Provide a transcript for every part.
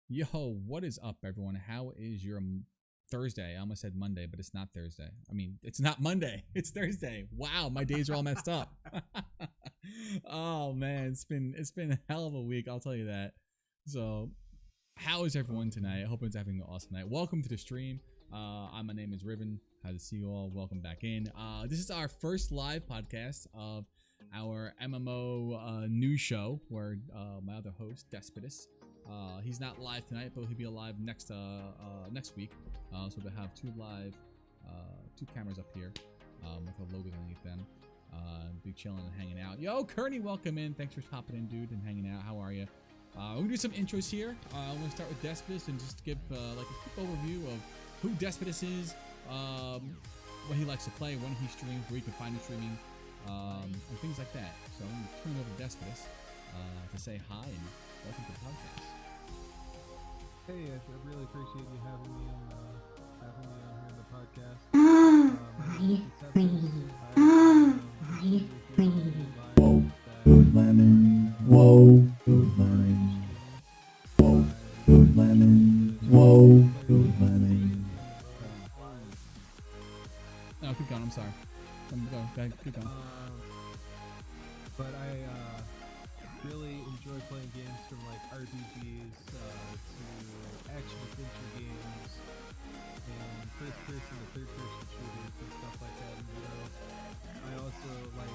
Yo, what is up, everyone? How is your Thursday? I almost said Monday, but it's not Thursday. I mean, it's not Monday. It's Thursday. Wow, my days are all messed up. Oh man, it's been a hell of a week. I'll tell you that. So, how is everyone tonight? I hope everyone's having an awesome night. Welcome to the stream. My name is Ryven. How to see you all? Welcome back in. This is our first live podcast of our MMO news show, where my other host, Deseptus, he's not live tonight, but he'll be alive next week. So we'll have two cameras up here with our logos underneath them. Be chilling and hanging out. Yo, Kearney, welcome in. Thanks for popping in, dude, and hanging out. How are you? We're gonna do some intros here. I'm gonna start with Deseptus and just give like a quick overview of who Deseptus is, what he likes to play, when he streams, where you can find him streaming, and things like that. So I'm gonna turn it over to Deseptus to say hi and welcome to the podcast. Hey, I really appreciate you having me on here in the podcast. Whoa, good lemon. Whoa, good lemon. Whoa, good lemon. Whoa, good lemon. No, keep going. I'm sorry. Go ahead, keep going. But I really enjoy playing games from like RPGs to action-adventure games and first-person to third-person shooters and stuff like that. And, I also like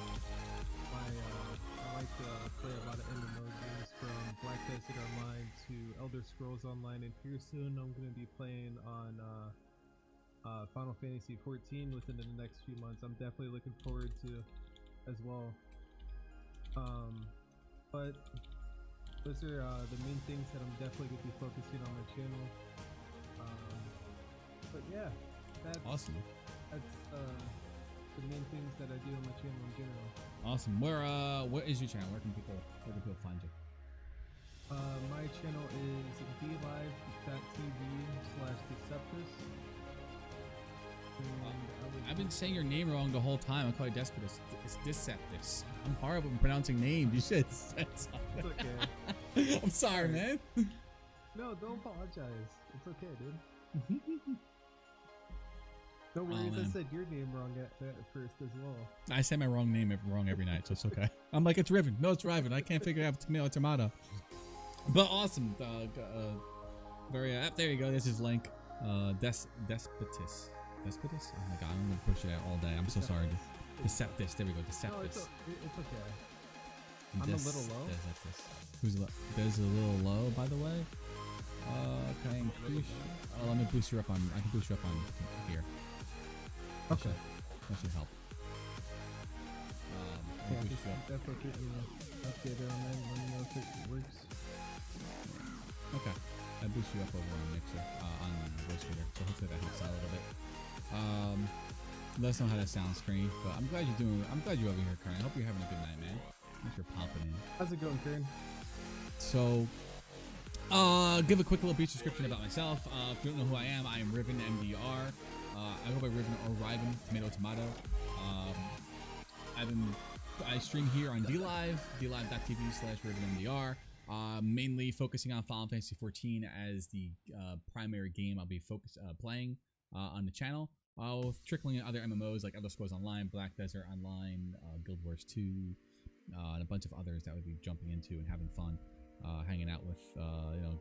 to play a lot of MMO games, from Black Desert Online to Elder Scrolls Online, and here soon I'm going to be playing on Final Fantasy 14 within the next few months. I'm definitely looking forward to as well. But those are the main things that I'm definitely going to be focusing on my channel. But yeah, that's Awesome. That's the main things that I do on my channel in general. Awesome. What is your channel? Where can people find you? My channel is blive.tv/Deseptus. I've been saying your name wrong the whole time. I call you Deseptus. It's Deseptus. I'm horrible at pronouncing names. You should have said something. It's okay. I'm sorry, man. No, don't apologize. It's okay, dude. No worries, I said your name wrong at first as well. I say my wrong name wrong every night, so it's okay. I'm like, it's Ryven. No, it's Ryven. I can't figure out tomato or tomato. But awesome. There you go. This is link. Deseptus. Deseptus? Oh my god, I'm gonna push it out all day. I'm so sorry. Deseptus. There we go. Deseptus. No, it's okay. I'm a little low. Deseptus. There's a little low, by the way. Can I increase? Oh, let me boost you up on. I can boost you up on here. Okay. That should help. Definitely keep me updated on that. Let me know if it works. Okay. I boost you up over on Mixer, on Voice Reader, so hopefully that helps out a little bit. Let us know how that sounds, Screen. But I'm glad you're over here, Karen. I hope you're having a good night, man. Thanks for popping in. How's it going, Karen? So, give a quick little brief description about myself. If you don't know who I am Ryven MDR. I go by Ryven or Ryven, tomato. I stream here on DLive, dlive.tv/RyvenMDR. Mainly focusing on Final Fantasy 14 as the primary game I'll be playing on the channel. Trickling in other MMOs like Elder Scrolls Online, Black Desert Online, Guild Wars 2, and a bunch of others that would be jumping into and having fun, hanging out with, oh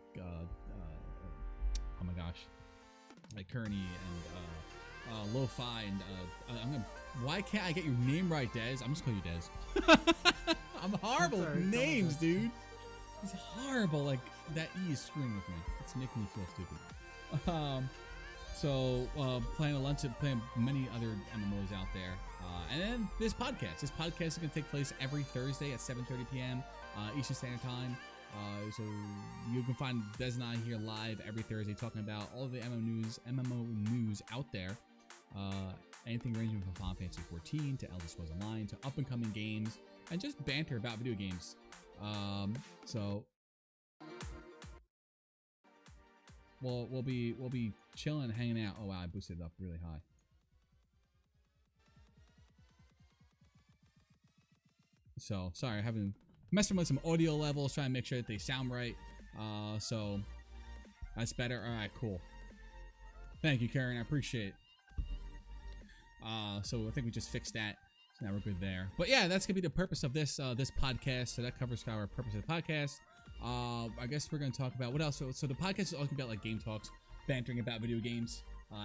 my gosh, like Kearney and Lo-Fi and why can't I get your name right, Des? I'm just calling you Des. I'm horrible with names, dude. It's horrible. Like that E is screwing with me. It's making me feel stupid. Playing many other MMOs out there, and then this podcast. This podcast is going to take place every Thursday at 7:30 p.m. Eastern Standard Time. So you can find Des and I here live every Thursday talking about all of the MMO news out there. Anything ranging from Final Fantasy 14 to Elder Scrolls Online to up and coming games, and just banter about video games. So we'll be chilling and hanging out. Oh wow, I boosted it up really high. So sorry, I haven't messing with some audio levels, trying to make sure that they sound right. So That's better. All right, cool. Thank you, Karen. I appreciate it. So I think we just fixed that. So now we're good there. But yeah, that's gonna be the purpose of this this podcast. So that covers our purpose of the podcast. I guess we're gonna talk about what else. So the podcast is all about like game talks, bantering about video games,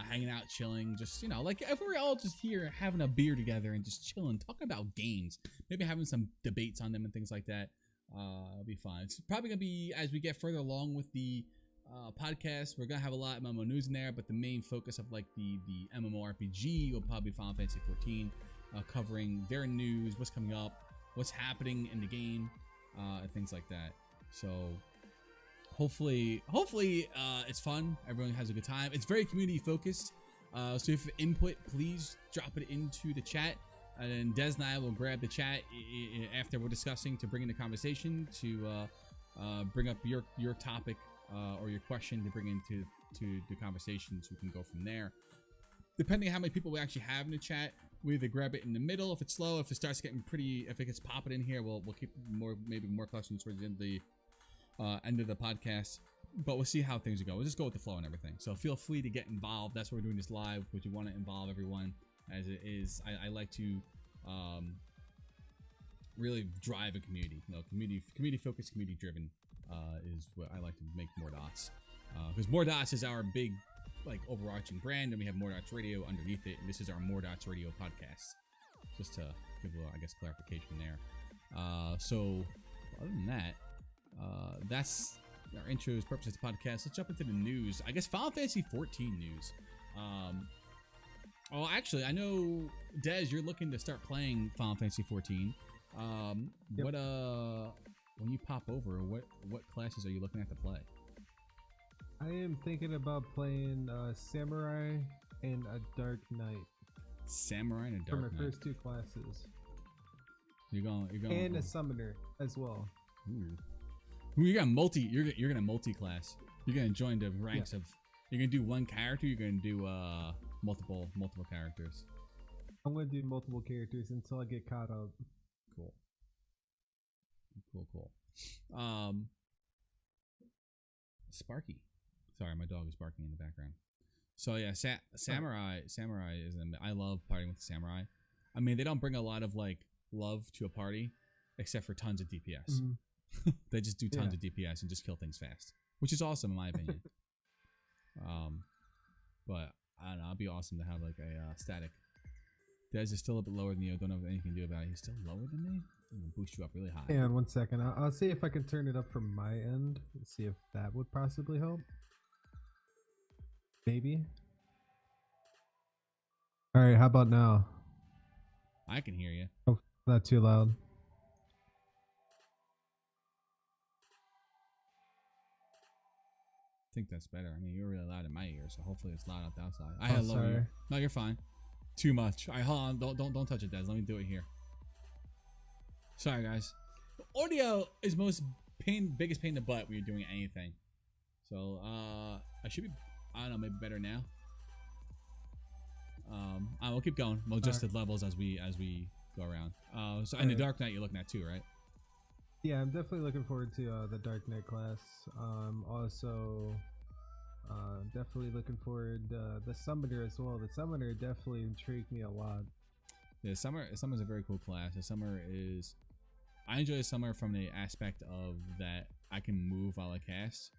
hanging out, chilling, just like if we're all just here having a beer together and just chilling, talking about games, maybe having some debates on them and things like that. It'll be fun. It's probably gonna be as we get further along with the podcast. We're gonna have a lot of MMO news in there, but the main focus of like the MMORPG will probably be Final Fantasy 14, covering their news, what's coming up, what's happening in the game, and things like that. So hopefully it's fun. Everyone has a good time. It's very community focused. So if you have input, please drop it into the chat, and then Des and I will grab the chat after we're discussing to bring in the conversation to bring up your topic or your question to bring into the conversation, so we can go from there. Depending on how many people we actually have in the chat, we either grab it in the middle if it's slow. If it starts getting if it gets popping in here, we'll keep maybe more questions towards the end of the podcast. But we'll see how things go. We'll just go with the flow and everything. So feel free to get involved. That's why we're doing this live, because we want to involve everyone as it is. I like to really drive a community. Community focused, community driven is what I like to make MoarDots. Because MoarDots is our big overarching brand, and we have MoarDotsRadio underneath it, and this is our MoarDotsRadio podcast. Just to give a little, I guess, clarification there. So other than that, that's our intros, purposes of the podcast. Let's jump into the news. I guess Final Fantasy 14 news. Oh, actually, I know, Des, you're looking to start playing Final Fantasy 14. Yep. When you pop over, what classes are you looking at to play? I am thinking about playing Samurai and a Dark Knight. Samurai and a Dark for my Knight. first two classes. You're going. And a Summoner as well. Ooh, you're gonna multi-class. You're gonna join the ranks of. You're gonna do one character. You're gonna do multiple characters. I'm gonna do multiple characters until I get caught up. Cool. Sparky. Sorry, my dog is barking in the background. So yeah, Samurai is. I love partying with the Samurai. I mean, they don't bring a lot of love to a party, except for tons of DPS. Mm-hmm. They just do tons of DPS and just kill things fast, which is awesome in my opinion. But I don't know. It'd be awesome to have a static. Des is still a bit lower than you. Don't know if anything you can do about it. He's still lower than me. I'm gonna boost you up really high. Hang on 1 second. I'll see if I can turn it up from my end. See if that would possibly help. Maybe. All right. How about now? I can hear you. Oh, not too loud. I think that's better. I mean, you're really loud in my ear, so hopefully it's loud out the outside. I had a lower ear. No, you're fine. Too much. All right, hold on. Don't touch it, Des. Let me do it here. Sorry, guys. Audio is biggest pain in the butt when you're doing anything. So I should be. I don't know. Maybe better now. We'll keep going. We'll adjust the levels as we go around. So in the Dark Knight you're looking at too, right? Yeah, I'm definitely looking forward to the Dark Knight class. Also, definitely looking forward the Summoner as well. The Summoner definitely intrigued me a lot. Yeah, Summer's a very cool class. The Summer is. I enjoy the Summer from the aspect of that I can move while I cast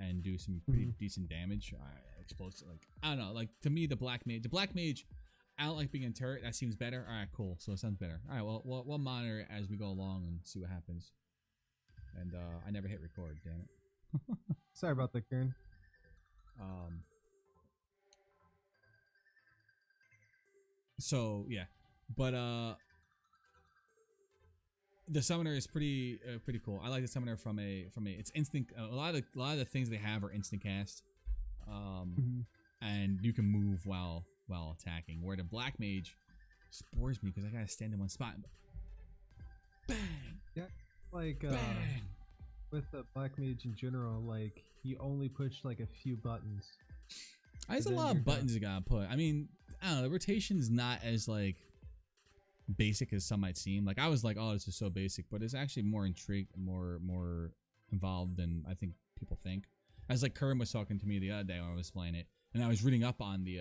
and do some pretty decent damage. Explosive, I don't know. To me, the Black Mage, I don't like being in turret. That seems better. All right, cool. So it sounds better. All right, well, we'll monitor it as we go along and see what happens. And I never hit record. Damn it. Sorry about that, Karen. So yeah, but the Summoner is pretty cool. I like the Summoner from a it's instant. A lot of the things they have are instant cast, and you can move while attacking. Where the Black Mage spores me because I gotta stand in one spot. Bang. Yeah, bang. With the Black Mage in general, you only push a few buttons. There's a lot of buttons you gotta put. I mean, I don't know. The rotation's not as basic as some might seem. I was oh, this is so basic, but it's actually more intrigued, more involved than I think people think. As like Curran was talking to me the other day when I was playing it, and I was reading up on the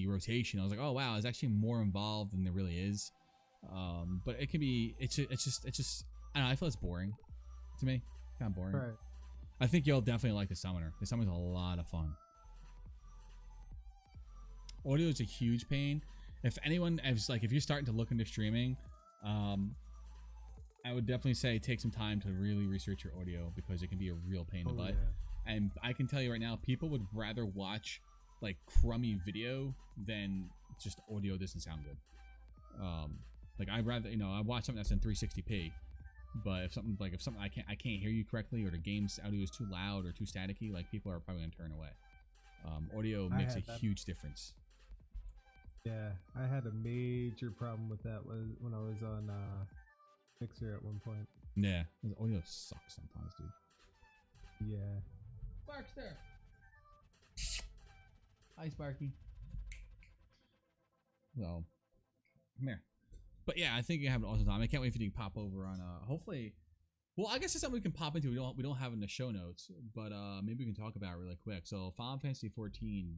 rotation. I was like, oh wow, it's actually more involved than there really is. But it can be. It's just. I don't know. I feel it's boring to me. Kind of boring. Right. I think you'll definitely like the Summoner. The Summoner's a lot of fun. Audio is a huge pain. If you're starting to look into streaming, I would definitely say take some time to really research your audio because it can be a real pain in the butt. Yeah. And I can tell you right now, people would rather watch like crummy video than just audio doesn't sound good. Like I'd rather, I watch something that's in 360p, but if something I can't hear you correctly, or the game's audio is too loud or too staticky, like people are probably gonna turn away. Audio makes a huge difference. Yeah, I had a major problem with that when I was on Mixer at one point. Yeah, the audio sucks sometimes, dude. Yeah. Sparkster. Hi, Sparky. So, come here. But yeah, I think you have an awesome time. I can't wait for you to pop over on. Hopefully, well, I guess it's something we can pop into. We don't have in the show notes, but maybe we can talk about it really quick. So, Final Fantasy 14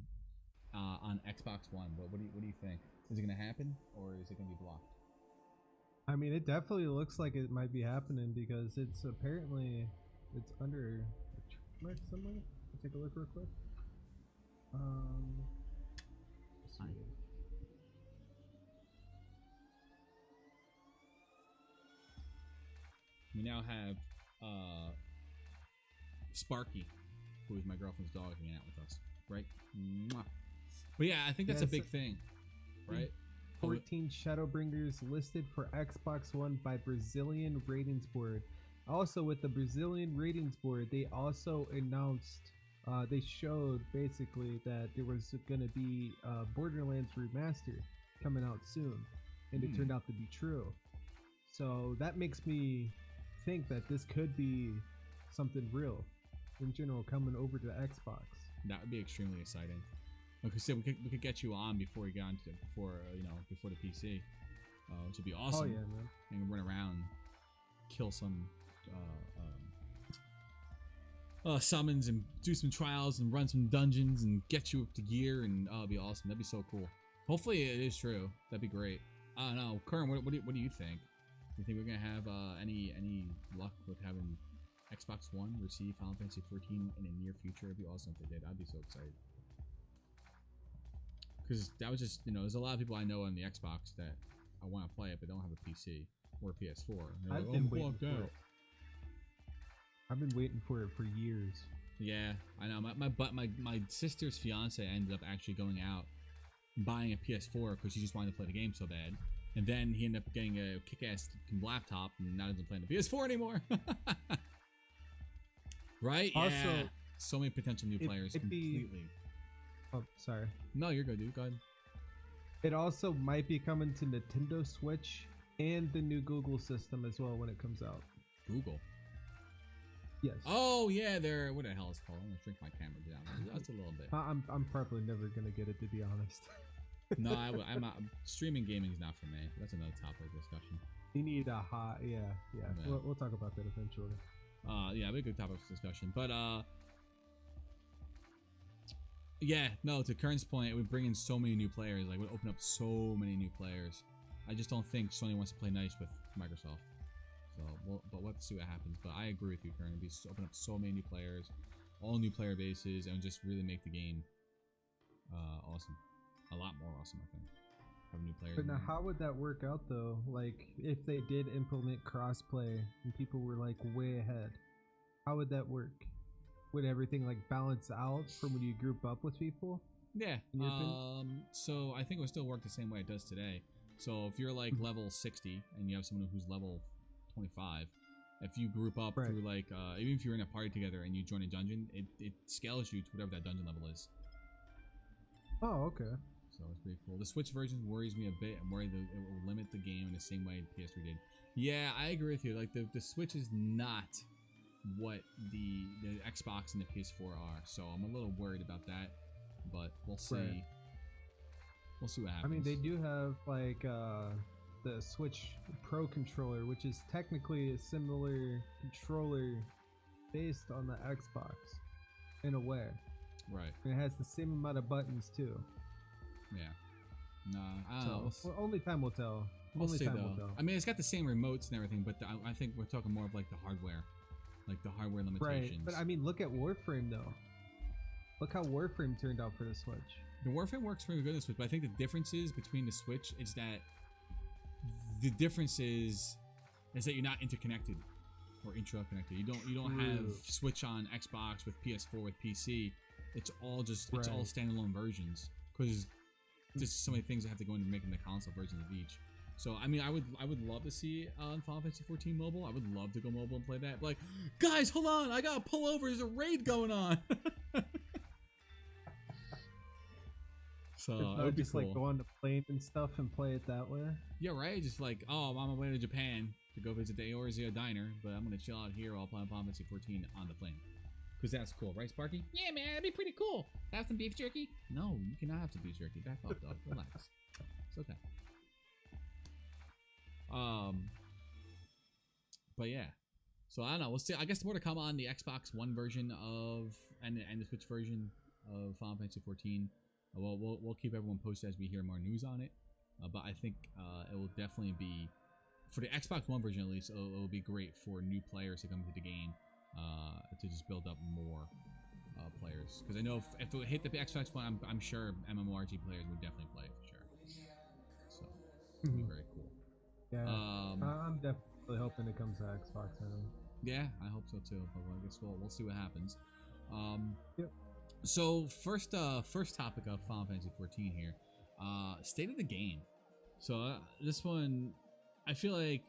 on Xbox One. What do you think? Is it gonna happen or is it gonna be blocked? I mean, it definitely looks like it might be happening because it's under a mark somewhere. I'll take a look real quick. Let's see. We now have Sparky, who is my girlfriend's dog, hanging out with us, right? Mwah. But yeah, I think that's a big thing, right? 14 Shadowbringers listed for Xbox One by Brazilian Ratings Board. Also, with the Brazilian Ratings Board, they also announced, they showed basically that there was going to be Borderlands Remastered coming out soon, and it turned out to be true. So that makes me think that this could be something real in general coming over to Xbox. That would be extremely exciting. Like I said, we could get you on before you get on before the PC, which would be awesome. Oh yeah, man! And run around, kill some summons and do some trials and run some dungeons and get you up to gear, and it'd be awesome. That'd be so cool. Hopefully it is true. That'd be great. I don't know, Curran. What do you think? You think we're gonna have any luck with having Xbox One receive Final Fantasy 14 in the near future? It'd be awesome if they did. I'd be so excited. Because that was just, there's a lot of people I know on the Xbox that I want to play it, but don't have a PC or a PS4. I've been waiting for it for years. Yeah, I know. My sister's fiance ended up actually going out and buying a PS4 because she just wanted to play the game so bad. And then he ended up getting a kick-ass laptop and now doesn't play on the PS4 anymore. Right? Also, yeah. So many potential new players completely. Oh, sorry. No, you're good, dude. Go ahead. It also might be coming to Nintendo Switch and the new Google system as well when it comes out. Google? Yes. Oh, yeah, what the hell is it called? I'm going to shrink my camera down just a little bit. I'm probably never going to get it, to be honest. No, I'm not. Streaming gaming is not for me. That's another topic of discussion. You need a hot, yeah. We'll talk about that eventually. Yeah, it'll be a good topic of discussion. But, yeah, no, to Curran's point, it would bring in so many new players. Like, it would open up so many new players. I just don't think Sony wants to play nice with Microsoft. So, but we'll have to see what happens. But I agree with you, Curran. It'd open up so many new players, all new player bases, and just really make the game awesome. A lot more awesome, I think. Have new players. But now, how would that work out, though? Like, if they did implement crossplay and people were, like, way ahead, how would that work? Would everything like balance out from when you group up with people? Yeah. So I think it would still work the same way it does today. So if you're like level 60 and you have someone who's level 25, if you group up through like even if you're in a party together and you join a dungeon, it scales you to whatever that dungeon level is. Oh, okay. So it's pretty cool. The Switch version worries me a bit. I'm worried that it will limit the game in the same way PS3 did. Yeah, I agree with you. Like the Switch is not what the Xbox and the PS4 are, so I'm a little worried about that, but we'll see. Right. We'll see what happens. I mean, they do have like the Switch Pro controller, which is technically a similar controller based on the Xbox. in a way. Right. And it has the same amount of buttons too. Yeah. No, I don't know. Well, only time will tell. We'll Only see time though. will tell. I mean, it's got the same remotes and everything, but I think we're talking more of like the hardware limitations. Right, but I mean, look at Warframe though. Look how Warframe turned out for the Switch. The Warframe works pretty good on the Switch, but I think the differences between the Switch is that the difference is that you're not interconnected or intra-connected. You don't have Switch on Xbox with PS4 with PC. It's all just it's all standalone versions because there's so many things that have to go into making the console versions of each. So I mean, I would love to see Final Fantasy 14 mobile. I would love to go mobile and play that. But like, guys, hold on, I gotta pull over. There's a raid going on. So it would be just cool. like go on the plane and stuff and play it that way. Yeah, right. Just like, oh, I'm on my way to Japan to go visit the Eorzea diner, but I'm gonna chill out here while playing Final Fantasy 14 on the plane. Because that's cool, right, Sparky? Yeah, man, that'd be pretty cool. Have some beef jerky? No, you cannot have some beef jerky. Back off, dog. Relax. It's okay. But yeah. So I don't know. We'll see. I guess more to come on the Xbox One version of and the Switch version of Final Fantasy 14. We'll keep everyone posted as we hear more news on it. But I think it will definitely be, for the Xbox One version at least, it'll be great for new players to come into the game to just build up more players. Because I know if it hit the Xbox One, I'm sure MMORPG players would definitely play it for sure. So it'll be very cool. Yeah, I'm definitely hoping it comes to Xbox now. Yeah, I hope so too. But I guess we'll see what happens. Yep. So first topic of Final Fantasy 14 here, state of the game. So this one, I feel like,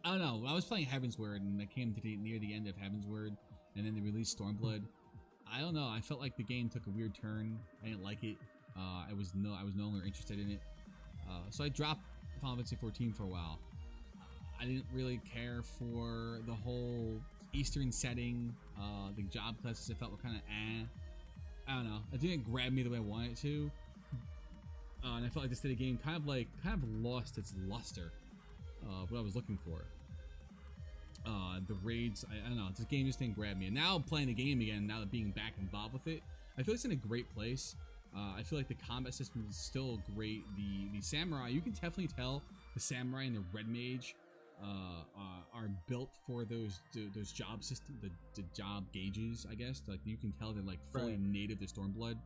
I don't know. I was playing Heavensward and I came to near the end of Heavensward, and then they released Stormblood. I don't know. I felt like the game took a weird turn. I didn't like it. I was no longer interested in it. So I dropped Final Fantasy 14 for a while. I didn't really care for the whole Eastern setting. The job classes I felt were kind of I don't know. It didn't grab me the way I wanted it to. And I felt like the state of the game kind of lost its luster of what I was looking for. The raids, I don't know. This game just didn't grab me. And now playing the game again, now that being back involved with it, I feel it's in a great place. I feel like the combat system is still great. The samurai, you can definitely tell the samurai and the red mage are built for those job system, the job gauges, I guess. Like you can tell they're like fully native to Stormblood,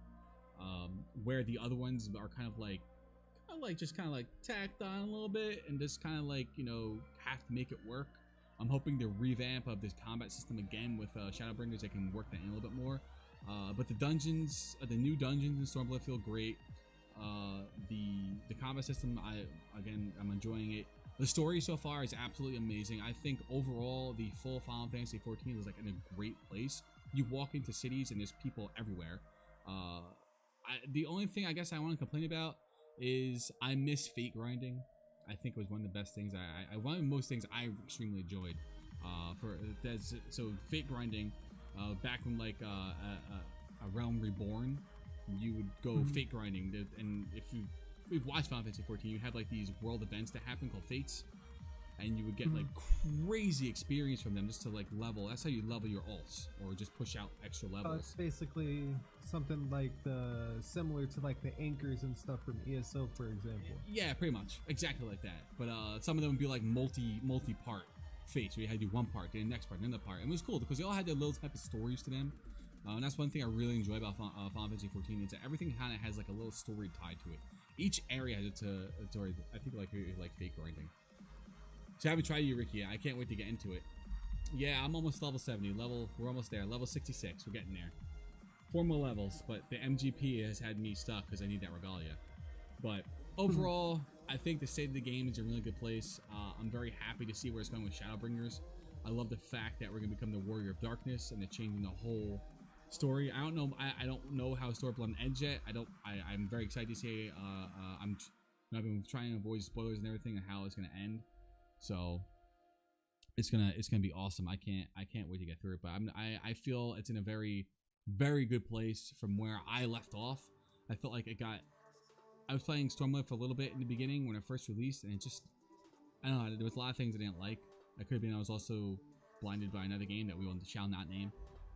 where the other ones are kind of like tacked on a little bit and just kind of like, you know, have to make it work. I'm hoping the revamp of this combat system again with Shadowbringers, they can work that in a little bit more. But the dungeons, the new dungeons in Stormblood feel great. The combat system, I'm enjoying it. The story so far is absolutely amazing. I think overall the full Final Fantasy 14 is like in a great place. You walk into cities and there's people everywhere. The only thing I guess I want to complain about is I miss fate grinding. I think it was one of the best things. One of the most things I extremely enjoyed. So fate grinding, back when like a Realm Reborn, you would go fate grinding, and if we've watched Final Fantasy 14, you have like these world events that happen called fates, and you would get like crazy experience from them just to like level. That's how you level your alts or just push out extra levels. It's basically something like similar to like the anchors and stuff from ESO, for example. Yeah, pretty much exactly like that. But some of them would be like multi-part fates, where you had to do one part, then the next part, then the part. And it was cool because they all had their little type of stories to them. And that's one thing I really enjoy about Final Fantasy 14 is that everything kind of has like a little story tied to it. Each area has its story. I think like fate grinding. So I haven't tried Eureka. I can't wait to get into it. Yeah, I'm almost level 70. We're almost there. Level 66. We're getting there. 4 more levels, but the MGP has had me stuck because I need that regalia. But overall, I think the state of the game is a really good place. I'm very happy to see where it's going with Shadowbringers. I love the fact that we're going to become the Warrior of Darkness and they're changing the whole story. I don't know. I don't know how Stormblood ends yet. I'm very excited to see. I've been trying to avoid spoilers and everything and how it's going to end. So it's gonna be awesome. I can't wait to get through it. But I feel it's in a very, very good place from where I left off. I felt like I was playing Stormblood for a little bit in the beginning when it first released, and it just, I don't know, there was a lot of things I didn't like. I could have been I was also blinded by another game that we shall not name.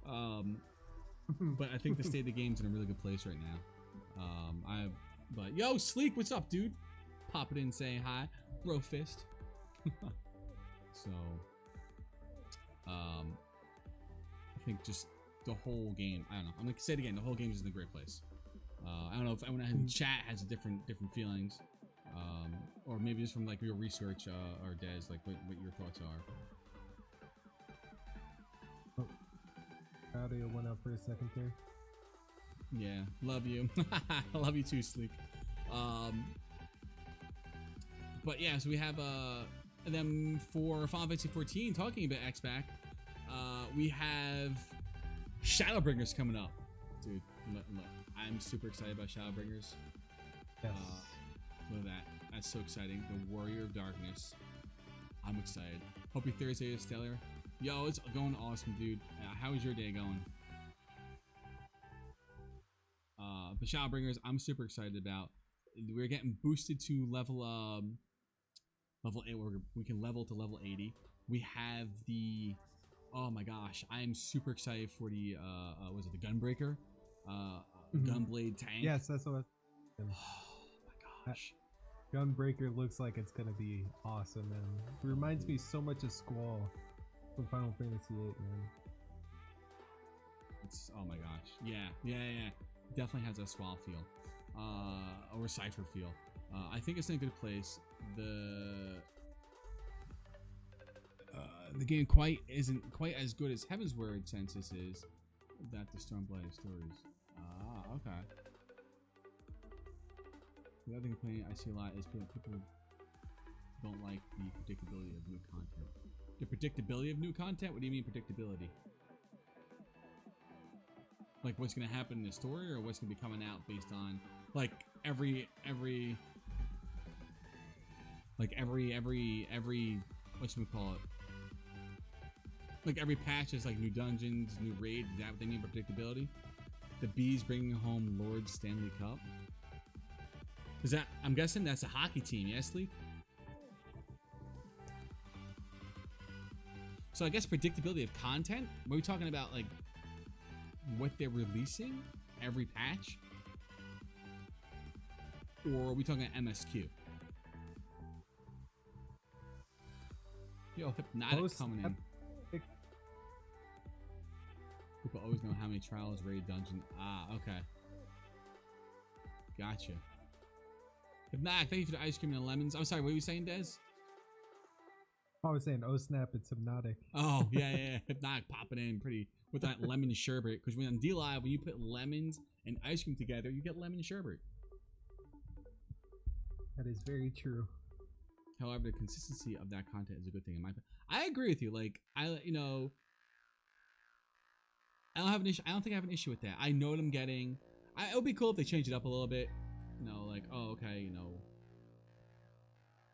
But I think the state of the game's in a really good place right now. But yo, Sleek, what's up, dude? Pop it in, saying hi, bro fist. So, I think just the whole game. I don't know. I'm gonna say it again. The whole game is in a great place. I don't know if anyone in chat has different feelings, or maybe just from like your research, or Des, like what your thoughts are. Oh, audio went up for a second there. Yeah, love you. I love you too, Sleek. But yeah, so we have and then for Final Fantasy 14, talking about Xpac, we have Shadowbringers coming up, dude. Look, I'm super excited about Shadowbringers. Yes. Look at that. That's so exciting. The Warrior of Darkness. I'm excited. Hope your Thursday is stellar. Yo, it's going awesome, dude. How is your day going? The Shadowbringers, I'm super excited about. We're getting boosted to level 8. We can level to level 80. We have the, oh my gosh, I am super excited for the was it the Gunbreaker, Gunblade tank? Yes, that's what. Oh my gosh, Gunbreaker looks like it's gonna be awesome, man. It reminds me so much of Squall from Final Fantasy VIII, man. It's, oh my gosh, yeah. Definitely has a Squall feel, or Cypher feel. I think it's in a good place. The game isn't quite as good as Heaven's Word Census is. That the Stormblight stories. Okay. The other complaint I see a lot is people don't like the predictability of new content. The predictability of new content? What do you mean predictability? Like what's gonna happen in the story, or what's gonna be coming out based on like every what's we call it? Like every patch is like new dungeons, new raids. Is that what they mean by predictability? The bees bringing home Lord Stanley Cup. Is that? I'm guessing that's a hockey team. Yes, Lee. So I guess predictability of content. Are we talking about like what they're releasing every patch, or are we talking MSQ? Yo, Hypnotic coming in. People always know how many trials, raid, dungeon. Okay. Gotcha. Hypnotic, thank you for the ice cream and the lemons. I'm sorry, what were you saying, Des? I was saying, oh snap, it's Hypnotic. Oh, yeah. Hypnotic popping in pretty with that lemon sherbet. Because when on D-Live, when you put lemons and ice cream together, you get lemon sherbet. That is very true. However, the consistency of that content is a good thing in my opinion. I agree with you. Like, I don't have an issue. I don't think I have an issue with that. I know what I'm getting. It would be cool if they change it up a little bit. Like, oh, okay,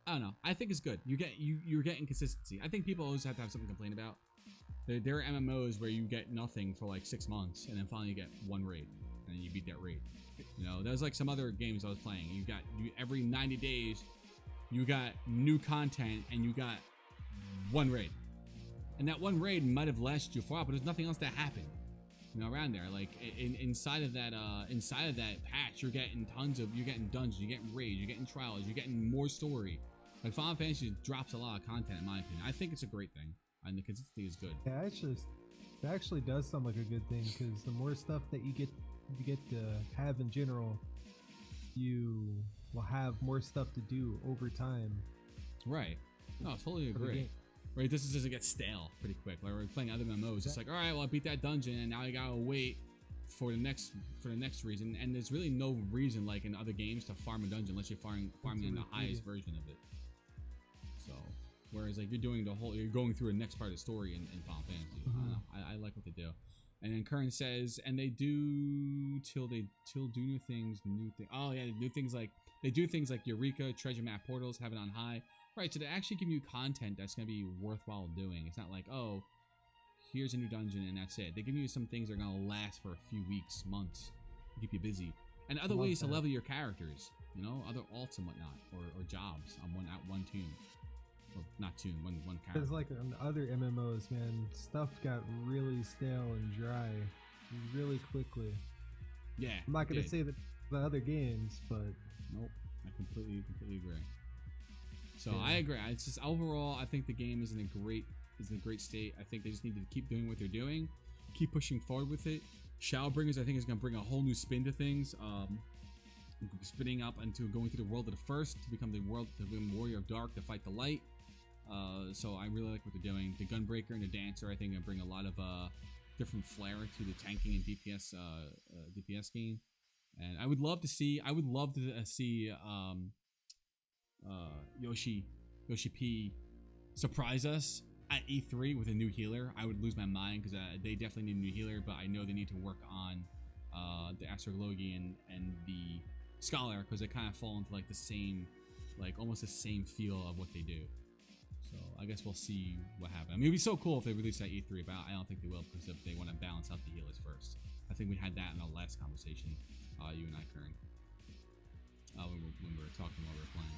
I don't know. I think it's good. You're getting consistency. I think people always have to have something to complain about. There are MMOs where you get nothing for like 6 months, and then finally you get one raid, and then you beat that raid. There's like some other games I was playing. Every 90 days, you got new content, and you got one raid, and that one raid might have lasted you for a while, but there's nothing else that happened. Around there, like inside of that patch, you're getting dungeons, you're getting raids, you're getting trials, you're getting more story. Like Final Fantasy drops a lot of content, in my opinion. I think it's a great thing, and the consistency is good. Yeah, that actually does sound like a good thing, because the more stuff that you get to have in general, you will have more stuff to do over time. Right. No, I totally agree. Right, this doesn't get stale pretty quick. Like we're playing other MMOs, it's like, all right, well I beat that dungeon, and now I gotta wait for the next reason. And there's really no reason, like in other games, to farm a dungeon unless you're farming in the highest version of it. So, whereas like you're going through the next part of the story in Final Fantasy. I don't know. I like what they do. And then Curran says, and they do till do new things. Oh yeah, they do things like Eureka, treasure map portals, have it on high. Right, so they actually give you content that's going to be worthwhile doing. It's not like, oh, here's a new dungeon and that's it. They give you some things that are going to last for a few weeks, months, to keep you busy. And other ways to level your characters, other alts and whatnot, or jobs on one tune. Well, not tune, one character. Because like on other MMOs, man, stuff got really stale and dry really quickly. Yeah, I'm not gonna did. say that the other games, but Nope, I completely agree. So Yeah. I agree. It's just overall, I think the game is in a great state. I think they just need to keep doing what they're doing, keep pushing forward with it. Shadowbringers, I think, is going to bring a whole new spin to things. Spinning up into going through the world of the first to become the warrior of dark to fight the light. So I really like what they're doing. The gunbreaker and the dancer, I think, are bring a lot of different flair to the tanking and DPS game. And I would love to see Yoshi P surprise us at E3 with a new healer. I would lose my mind because they definitely need a new healer, but I know they need to work on the Astrologi and the Scholar because they kind of fall into like the same, like almost the same feel of what they do. So I guess we'll see what happens. I mean, it'd be so cool if they released that E3, but I don't think they will because if they want to balance out the healers first. I think we had that in our last conversation, you and I, Kern, when we were talking while we were playing.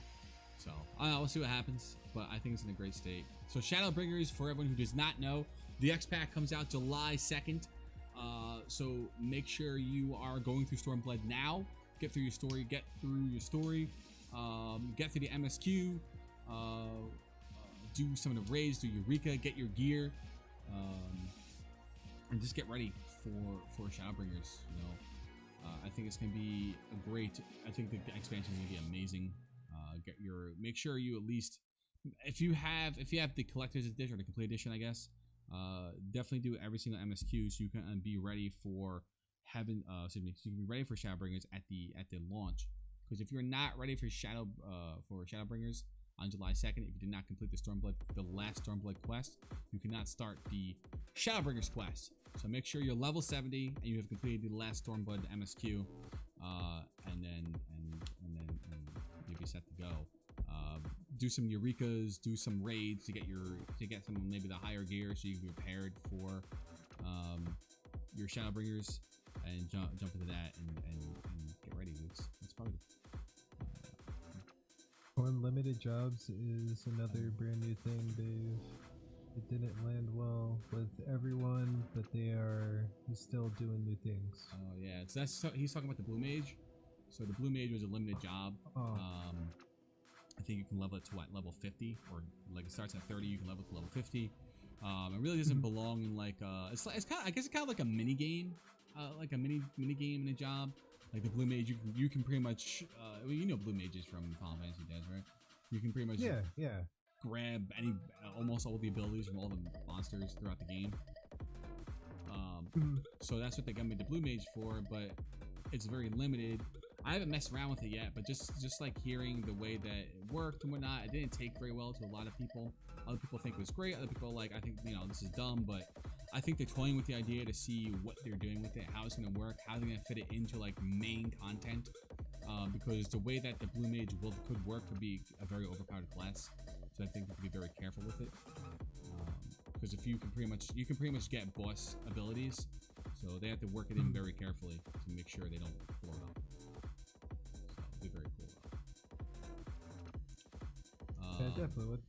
So we'll see what happens, but I think it's in a great state. So Shadowbringers, for everyone who does not know, the Xpac comes out July 2nd. So make sure you are going through Stormblood now. Get through your story. Get through the MSQ. Do some of the raids. Do Eureka. Get your gear, and just get ready for Shadowbringers. You know, I think it's gonna be a great. I think the expansion is gonna be amazing. Make sure you at least, if you have the collector's edition or the complete edition, I guess, definitely do every single MSQ so you can be ready for so you can be ready for Shadowbringers at the launch. Because if you're not ready for Shadowbringers on July 2nd, if you did not complete the last Stormblood quest, you cannot start the Shadowbringers quest. So make sure you're level 70 and you have completed the last Stormblood MSQ, and then you'll be set to go. Do some Eurekas, do some raids to get some maybe the higher gear so you can be prepared for your Shadowbringers, and jump into that and get ready. It's probably unlimited jobs is another brand new thing. It didn't land well with everyone, but he's still doing new things. Oh yeah, he's talking about the Blue Mage. So the Blue Mage was a limited job. I think you can level it to level 50, or like it starts at 30, you can level it to level 50. It really doesn't belong in like it's kind of, I guess it's kind of like a mini game, like a mini game in a job. Like the Blue Mage, you can pretty much well, you know Blue Mages from Final Fantasy does, right? You can pretty much grab almost all the abilities from all the monsters throughout the game. So that's what they got me the Blue Mage for, but it's very limited. I haven't messed around with it yet, but just like hearing the way that it worked and whatnot, it didn't take very well to a lot of people. Other people think it was great. Other people are like, I think, this is dumb, but I think they're toying with the idea to see what they're doing with it, how it's going to work, how they're going to fit it into like main content. Because the way that the Blue Mage could work could be a very overpowered class. So I think you have to be very careful with it. Because if you can pretty much get boss abilities, so they have to work it in very carefully to make sure they don't blow it up. So it'd be very cool. Yeah, definitely would.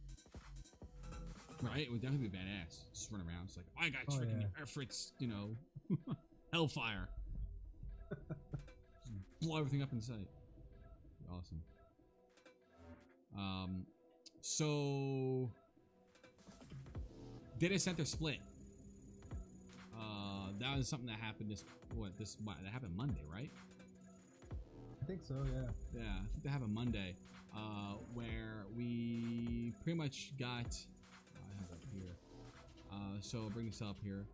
Right? It would definitely be badass. Just run around. It's like, I got freaking efforts, hellfire. Just blow everything up in sight. Awesome. So data center split. That was something that happened that happened Monday, right? I think so, yeah. Yeah, I think that happened Monday, where we pretty much got. I have it here. So I'll bring this up here.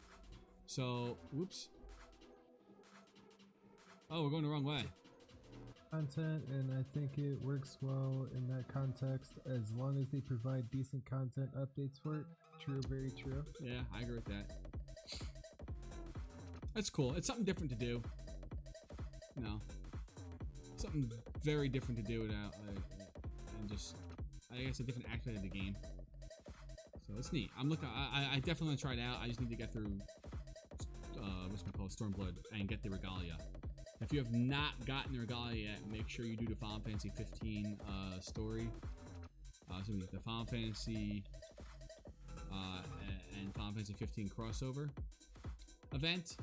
So, whoops. Oh, we're going the wrong way. Content, and I think it works well in that context as long as they provide decent content updates for it. True, very true. Yeah, I agree with that. That's cool. It's something different to do. Something very different to do now, and just, I guess, a different aspect of the game. So it's neat. I'm looking. I definitely want to try it out. I just need to get through what's it called, Stormblood, and get the Regalia. If you have not gotten the Regalia yet, make sure you do the Final Fantasy 15 story. the Final Fantasy and Final Fantasy 15 crossover event.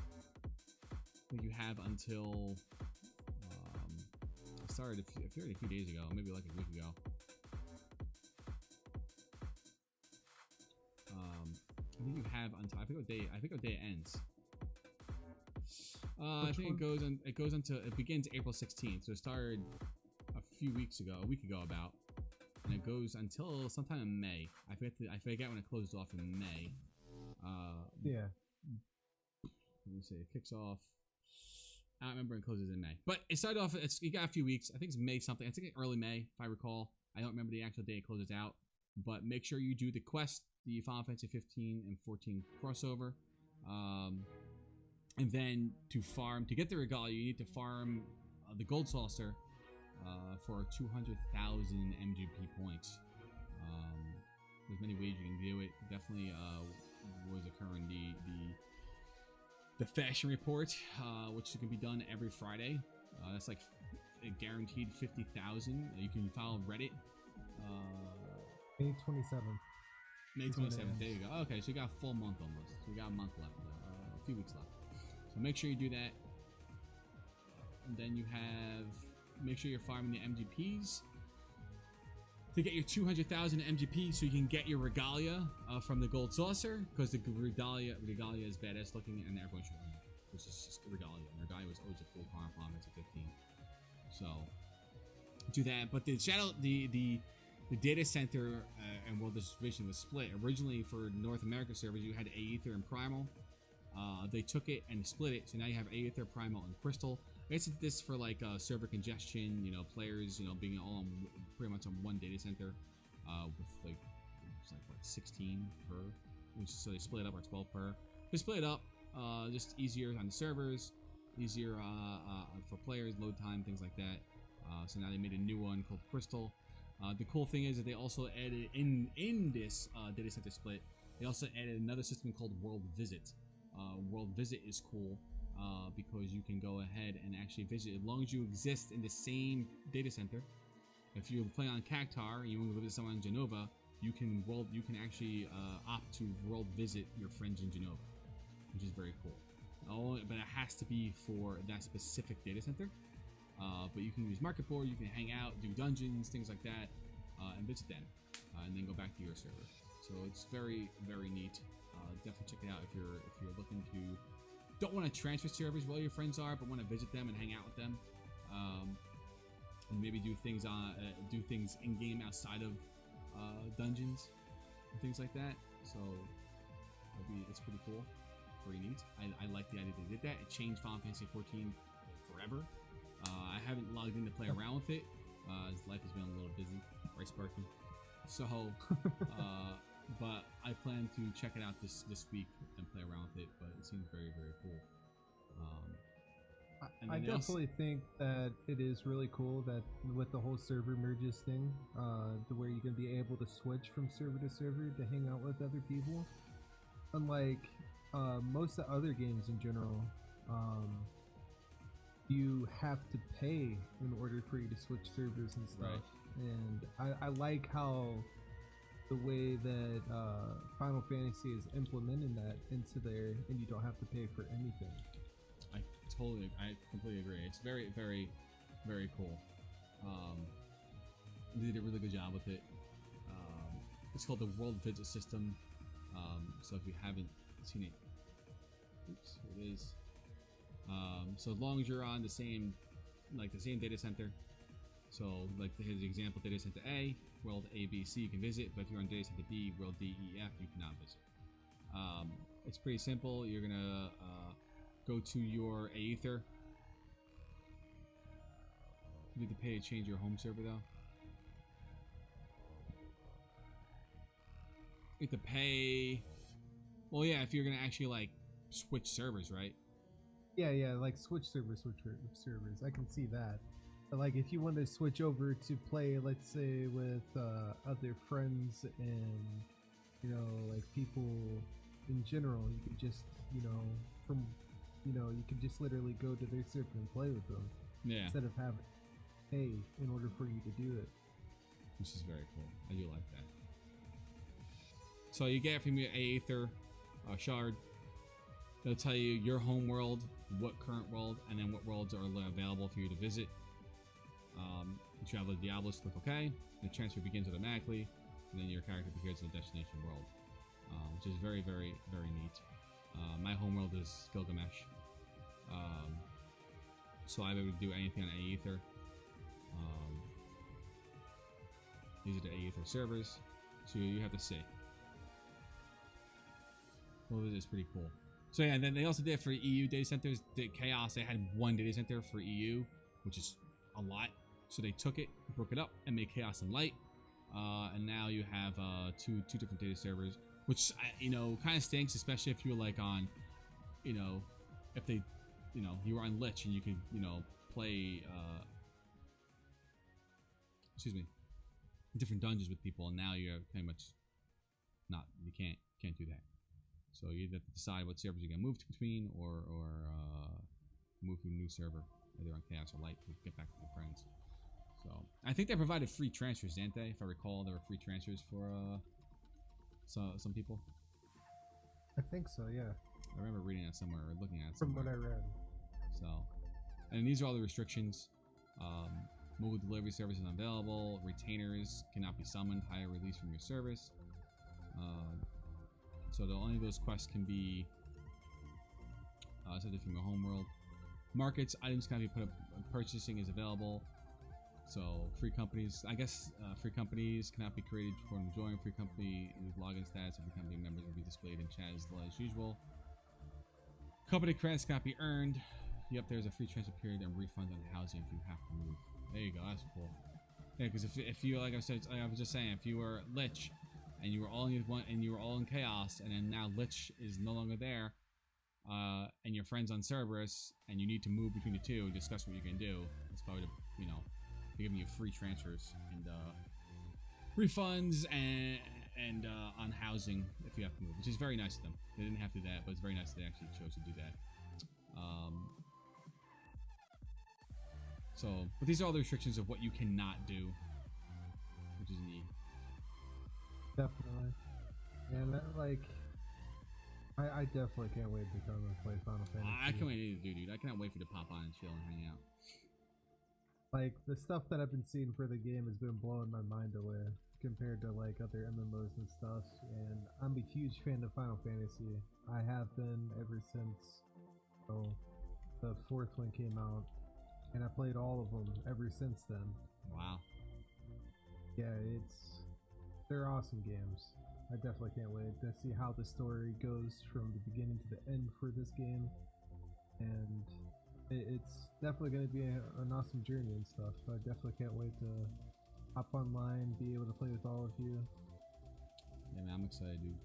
You have until it started a few days ago, maybe like a week ago. I think you have until I think what day it ends. I think it goes until it begins April 16th. So it started a week ago about, and it goes until sometime in May. I forget when it closes off in May. Yeah. Let me see. It kicks off. I don't remember when it closes in May, but it started off. You got a few weeks. I think it's May something. I think early May, if I recall. I don't remember the actual day it closes out, but make sure you do the quest, the Final Fantasy 15 and 14 crossover, and then to get the regalia, you need to farm the gold saucer for 200,000 MGP points. There's many ways you can do it. Definitely was occurring the fashion report, which can be done every Friday. That's like a guaranteed 50,000. You can follow Reddit. May 27th. May 27th. There you go. Okay, so you got a full month almost. So you got a month left, a few weeks left. So make sure you do that. And then you make sure you're farming the MGPs to get your 200,000 MGP, so you can get your regalia from the gold saucer, because the regalia is badass looking, and everyone should own it. Which is just the regalia. And regalia was always a cool car in Final Fantasy 15. So do that. But the data center and world distribution was split. Originally for North America servers, you had Aether and Primal. They took it and split it, so now you have Aether, Primal, and Crystal. It's this for like server congestion, players, being all on, pretty much on one data center, with like, it's like what, 16 per. So they split it up, or 12 per. They split it up, just easier on the servers, easier for players, load time, things like that. So now they made a new one called Crystal. The cool thing is that they also added in this data center split, they also added another system called World Visit. World Visit is cool because you can go ahead and actually visit as long as you exist in the same data center. If you play on Cactar and you want to visit someone in Genova, you can actually opt to world visit your friends in Genova, which is very cool. But it has to be for that specific data center. But you can use Market Board, you can hang out, do dungeons, things like that, and visit them, and then go back to your server. So it's very, very neat. Definitely check it out if you're looking to, don't want to transfer servers while your friends are, but want to visit them and hang out with them, and maybe do things in game outside of dungeons and things like that. So it's pretty cool, pretty neat. I like the idea they did that. It changed Final Fantasy 14 forever. I haven't logged in to play around with it. As life has been a little busy, right, Sparky? So, but I plan to check it out this week and play around with it. But it seems very, very cool. I definitely think that it is really cool that with the whole server merges thing, where you can be able to switch from server to server to hang out with other people. Unlike most of the other games in general, you have to pay in order for you to switch servers and stuff. Right. And I like how the way that Final Fantasy is implementing that into there, and you don't have to pay for anything. I completely agree. It's very, very, very cool. They did a really good job with it. It's called the World Visit System. So if you haven't seen it, oops, here it is. So as long as you're on the same data center, so like here's the example: data center A, world A, B, C, you can visit, but if you're on data center B, world D, E, F, you cannot visit. It's pretty simple. You're gonna go to your Aether. You need to pay to change your home server though. You have to pay. Well, yeah, if you're gonna actually like switch servers, right? Yeah, like switch servers. I can see that. But like if you want to switch over to play, let's say with other friends and like people in general, you could just you could just literally go to their server and play with them. Yeah. Instead of having to pay in order for you to do it. which is very cool. I do like that. So you get from your Aether shard. They'll tell you your home world, what current world, and then what worlds are available for you to visit. You travel to Diablos, click OK. The transfer begins automatically, and then your character appears in the destination world, which is very, very, very neat. My home world is Gilgamesh, so I'm able to do anything on Aether. These are the Aether servers, so you have to see. Well, this is pretty cool. So yeah, and then they also did for EU data centers, the Chaos, they had one data center for EU, which is a lot. So they took it, broke it up, and made Chaos and Light. And now you have two different data servers, which, you know, kind of stinks, especially if you're like on, you know, if they, you know, you were on Lich and you could, you know, play, excuse me, different dungeons with people, and now you're pretty much not, you can't do that. So you either have to decide what servers you're gonna move to between, or move to a new server, either on Chaos or Light, to get back with your friends. So I think they provided free transfers, didn't they? If I recall, there were free transfers for some people. I think so, yeah. I remember reading that somewhere, or looking at it From somewhere. what I read. So, and these are all the restrictions. Mobile delivery service is unavailable. Retainers cannot be summoned. Hire release from your service. So only those quests can be accepted from your home world. Markets, items cannot be put up. Purchasing is available. So free companies, I guess free companies cannot be created for join. Free company login stats of free company members will be displayed in chat as usual. Company credits cannot be earned. Yep, there's a free transfer period and refund on housing if you have to move. There you go, that's cool. Yeah, because if you, like I said, I was just saying, if you were Lich and you were all in one and you were all in Chaos, and then now Lich is no longer there, and your friends on Cerberus, and you need to move between the two, discuss what you can do. It's probably, you know, they're giving you free transfers and refunds and on housing if you have to move, which is very nice of them. They didn't have to do that, but it's very nice that they actually chose to do that. So, but these are all the restrictions of what you cannot do, which is neat. Definitely. And that, like, I definitely can't wait to come and play Final Fantasy. I can't wait to do, dude. I cannot wait for you to pop on and chill and hang out. Like, the stuff that I've been seeing for the game has been blowing my mind away compared to, like, other MMOs and stuff. And I'm a huge fan of Final Fantasy. I have been ever since the fourth one came out. And I played all of them ever since then. Wow. Yeah, they're awesome games. I definitely can't wait to see how the story goes from the beginning to the end for this game. And it's definitely going to be an awesome journey and stuff. I definitely can't wait to hop online, be able to play with all of you. Yeah, man, I'm excited, dude.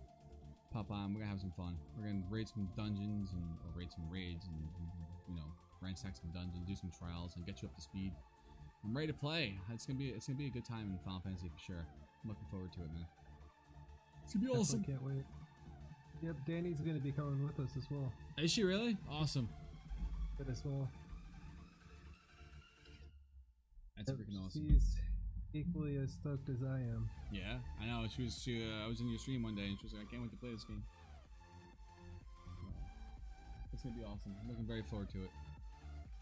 Pop on, we're gonna have some fun. We're gonna raid some dungeons or raid some raids and, you know, ransack some dungeons, do some trials, and get you up to speed. I'm ready to play. It's gonna be a good time in Final Fantasy for sure. I'm looking forward to it, man. It's gonna be awesome. Can't wait. Yep, Danny's gonna be coming with us as well. Is she really? Awesome. Good as well. That's freaking awesome. She's equally as stoked as I am. Yeah, I know. I was in your stream one day, and she was like, "I can't wait to play this game." It's gonna be awesome. I'm looking very forward to it.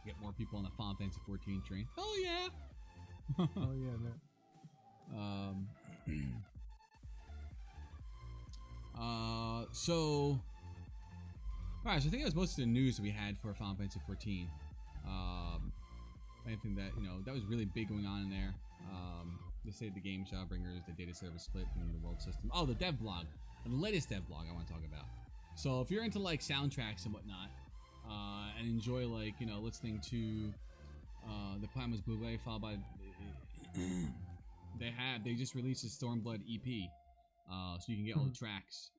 Get more people on the Final Fantasy 14 train. Oh yeah. Oh yeah, man. So, alright, so I think that was most of the news that we had for Final Fantasy 14. Anything that, you know, that was really big going on in there. They say the game Shadowbringers, the data service split from the world system. Oh, the dev blog. The latest dev blog I want to talk about. So if you're into like soundtracks and whatnot, and enjoy like, you know, listening to the Platinum's Blu-ray followed by they just released a Stormblood EP, so you can get all the tracks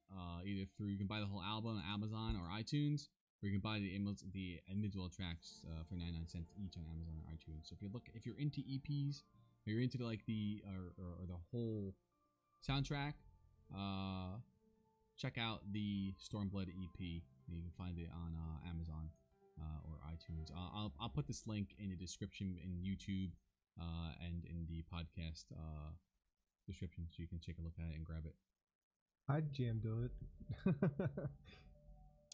either through, you can buy the whole album on Amazon or iTunes, or you can buy the individual tracks for 99 cents each on Amazon or iTunes. So if you're into EPs, or you're into like the or the whole soundtrack, check out the Stormblood EP. You can find it on Amazon or iTunes. I'll put this link in the description in YouTube and in the podcast description so you can take a look at it and grab it. I'd jam do it.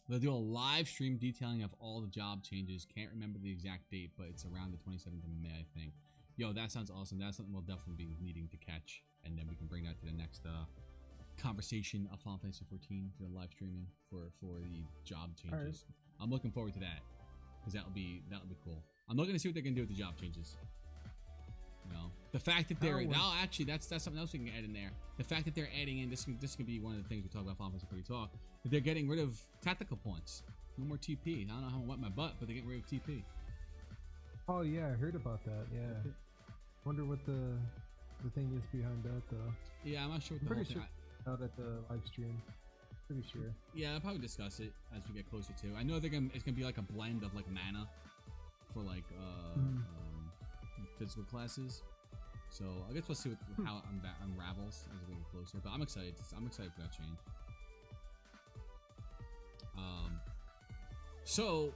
They'll do a live stream detailing of all the job changes. Can't remember the exact date, but it's around the 27th of May, I think. Yo, that sounds awesome. That's something we'll definitely be needing to catch, and then we can bring that to the next conversation of Final Fantasy 14 for the live streaming for the job changes. Right. I'm looking forward to that because that'll be cool. I'm looking to see what they're gonna do with the job changes. You know, the fact that they're actually that's something else we can add in there. The fact that they're adding in this could be one of the things we talk about Final Fantasy 14 Talk. That they're getting rid of tactical points. No more TP. I don't know how I wet my butt, but they're getting rid of TP. Oh yeah, I heard about that. Yeah. Wonder what the thing is behind that though. Yeah, I'm not sure what the whole thing. Out at the live stream. Pretty sure. Yeah, I'll probably discuss it as we get closer to. I know it's gonna be like a blend of like mana for like physical classes. So I guess we'll see how it unravels as we get closer. But I'm excited. I'm excited for that change. So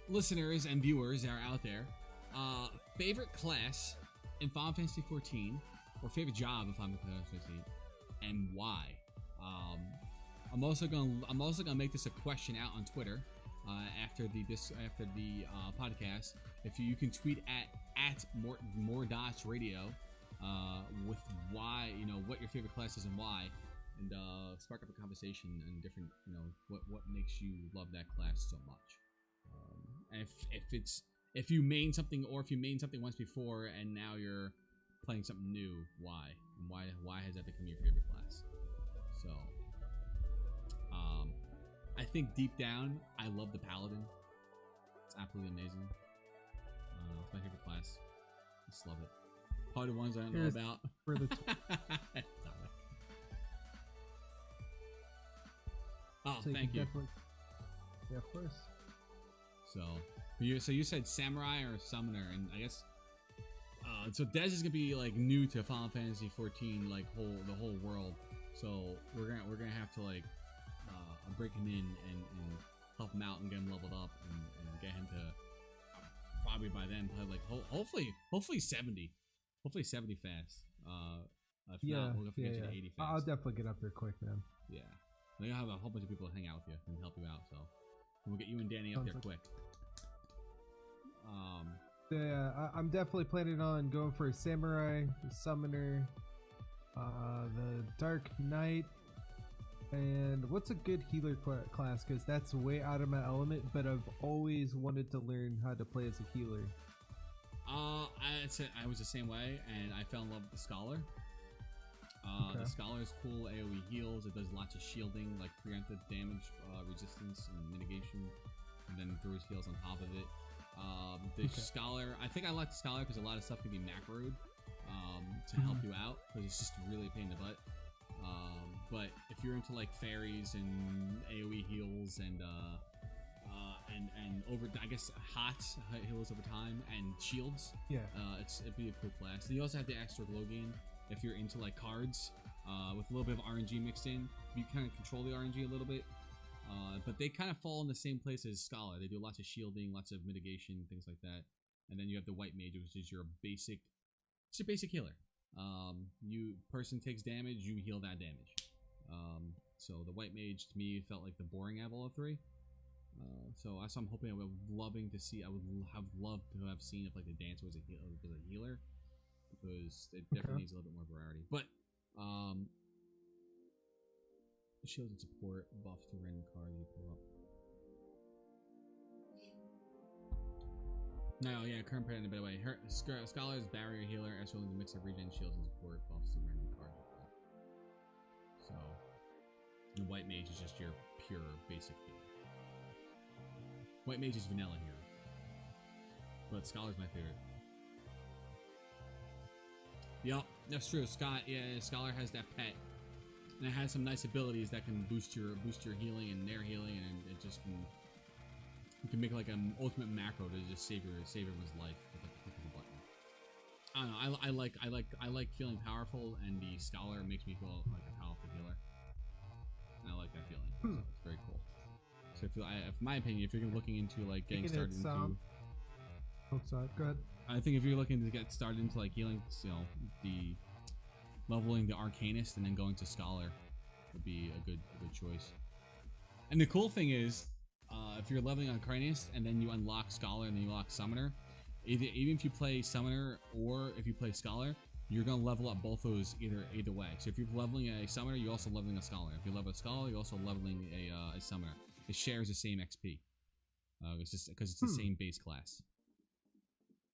listeners and viewers that are out there, favorite class in Final Fantasy 14 or favorite job in Final Fantasy 14 and why? I'm also gonna make this a question out on Twitter after the podcast. If you can tweet at MoarDotsRadio with why, you know, what your favorite class is and why, and spark up a conversation and different, you know, what makes you love that class so much. And if you main something, or if you main something once before and now you're playing something new, why? And why has that become your favorite class? So I think deep down I love the Paladin. It's absolutely amazing. It's my favorite class. Just love it. Probably the ones I don't know about. For the oh, so thank you. Yeah, of course. So you said Samurai or Summoner, and I guess so Dez is gonna be like new to Final Fantasy 14, like the whole world. So we're gonna have to like break him in and help him out and get him leveled up and get him to probably by then play like hopefully 70 fast. If not, we'll have to get you to 80 fast. I'll definitely get up there quick, man. Yeah, then you'll have a whole bunch of people to hang out with you and help you out. So we'll get you and Danny up there quick. Yeah, I'm definitely planning on going for a Samurai, the Summoner, the Dark Knight, and what's a good healer class? Because that's way out of my element, but I've always wanted to learn how to play as a healer. I was the same way, and I fell in love with the Scholar. The Scholar is cool. AoE heals. It does lots of shielding, like preemptive damage, resistance, and mitigation, and then throws heals on top of it. The Scholar, I think I like the Scholar because a lot of stuff can be macroed to help you out, because it's just really a pain in the butt. But if you're into like fairies and AoE heals and over, I guess, hot heals over time and shields, it'd be a cool class. And you also have the extra glow gain if you're into like cards with a little bit of RNG mixed in. You kind of control the RNG a little bit. But they kind of fall in the same place as Scholar. They do lots of shielding, lots of mitigation, things like that. And then you have the White Mage, which is your basic healer. Person takes damage, you heal that damage. So the White Mage to me felt like the boring Avalon 3. So I'm hoping, I would have loved to have seen if like the Dancer was a healer, because it definitely needs a little bit more variety. But shield and support buff to random card you pull up. No, yeah, current pattern, by the way. Scholar's barrier healer, as well as a mix of regen, shields, and support buffs to random card you pull up. So, the White Mage is just your pure basic healer. White Mage is vanilla here, but Scholar's my favorite. Yup, that's true. Scholar has that pet. And it has some nice abilities that can boost your healing and their healing, and it just you can make like an ultimate macro to just save everyone's life with a click of a button. I don't know. I like feeling powerful, and the Scholar makes me feel like a powerful healer. And I like that feeling. So it's very cool. So in my opinion, if you're looking into like getting started into, oh, sorry, go ahead. I think if you're looking to get started into like healing, the leveling the Arcanist and then going to Scholar would be a good choice. And the cool thing is, if you're leveling on Arcanist and then you unlock Scholar and then you unlock Summoner, even if you play Summoner or if you play Scholar, you're gonna level up both those either way. So if you're leveling a Summoner, you're also leveling a Scholar. If you level a Scholar, you're also leveling a Summoner. It shares the same XP. It's just because it's the same base class.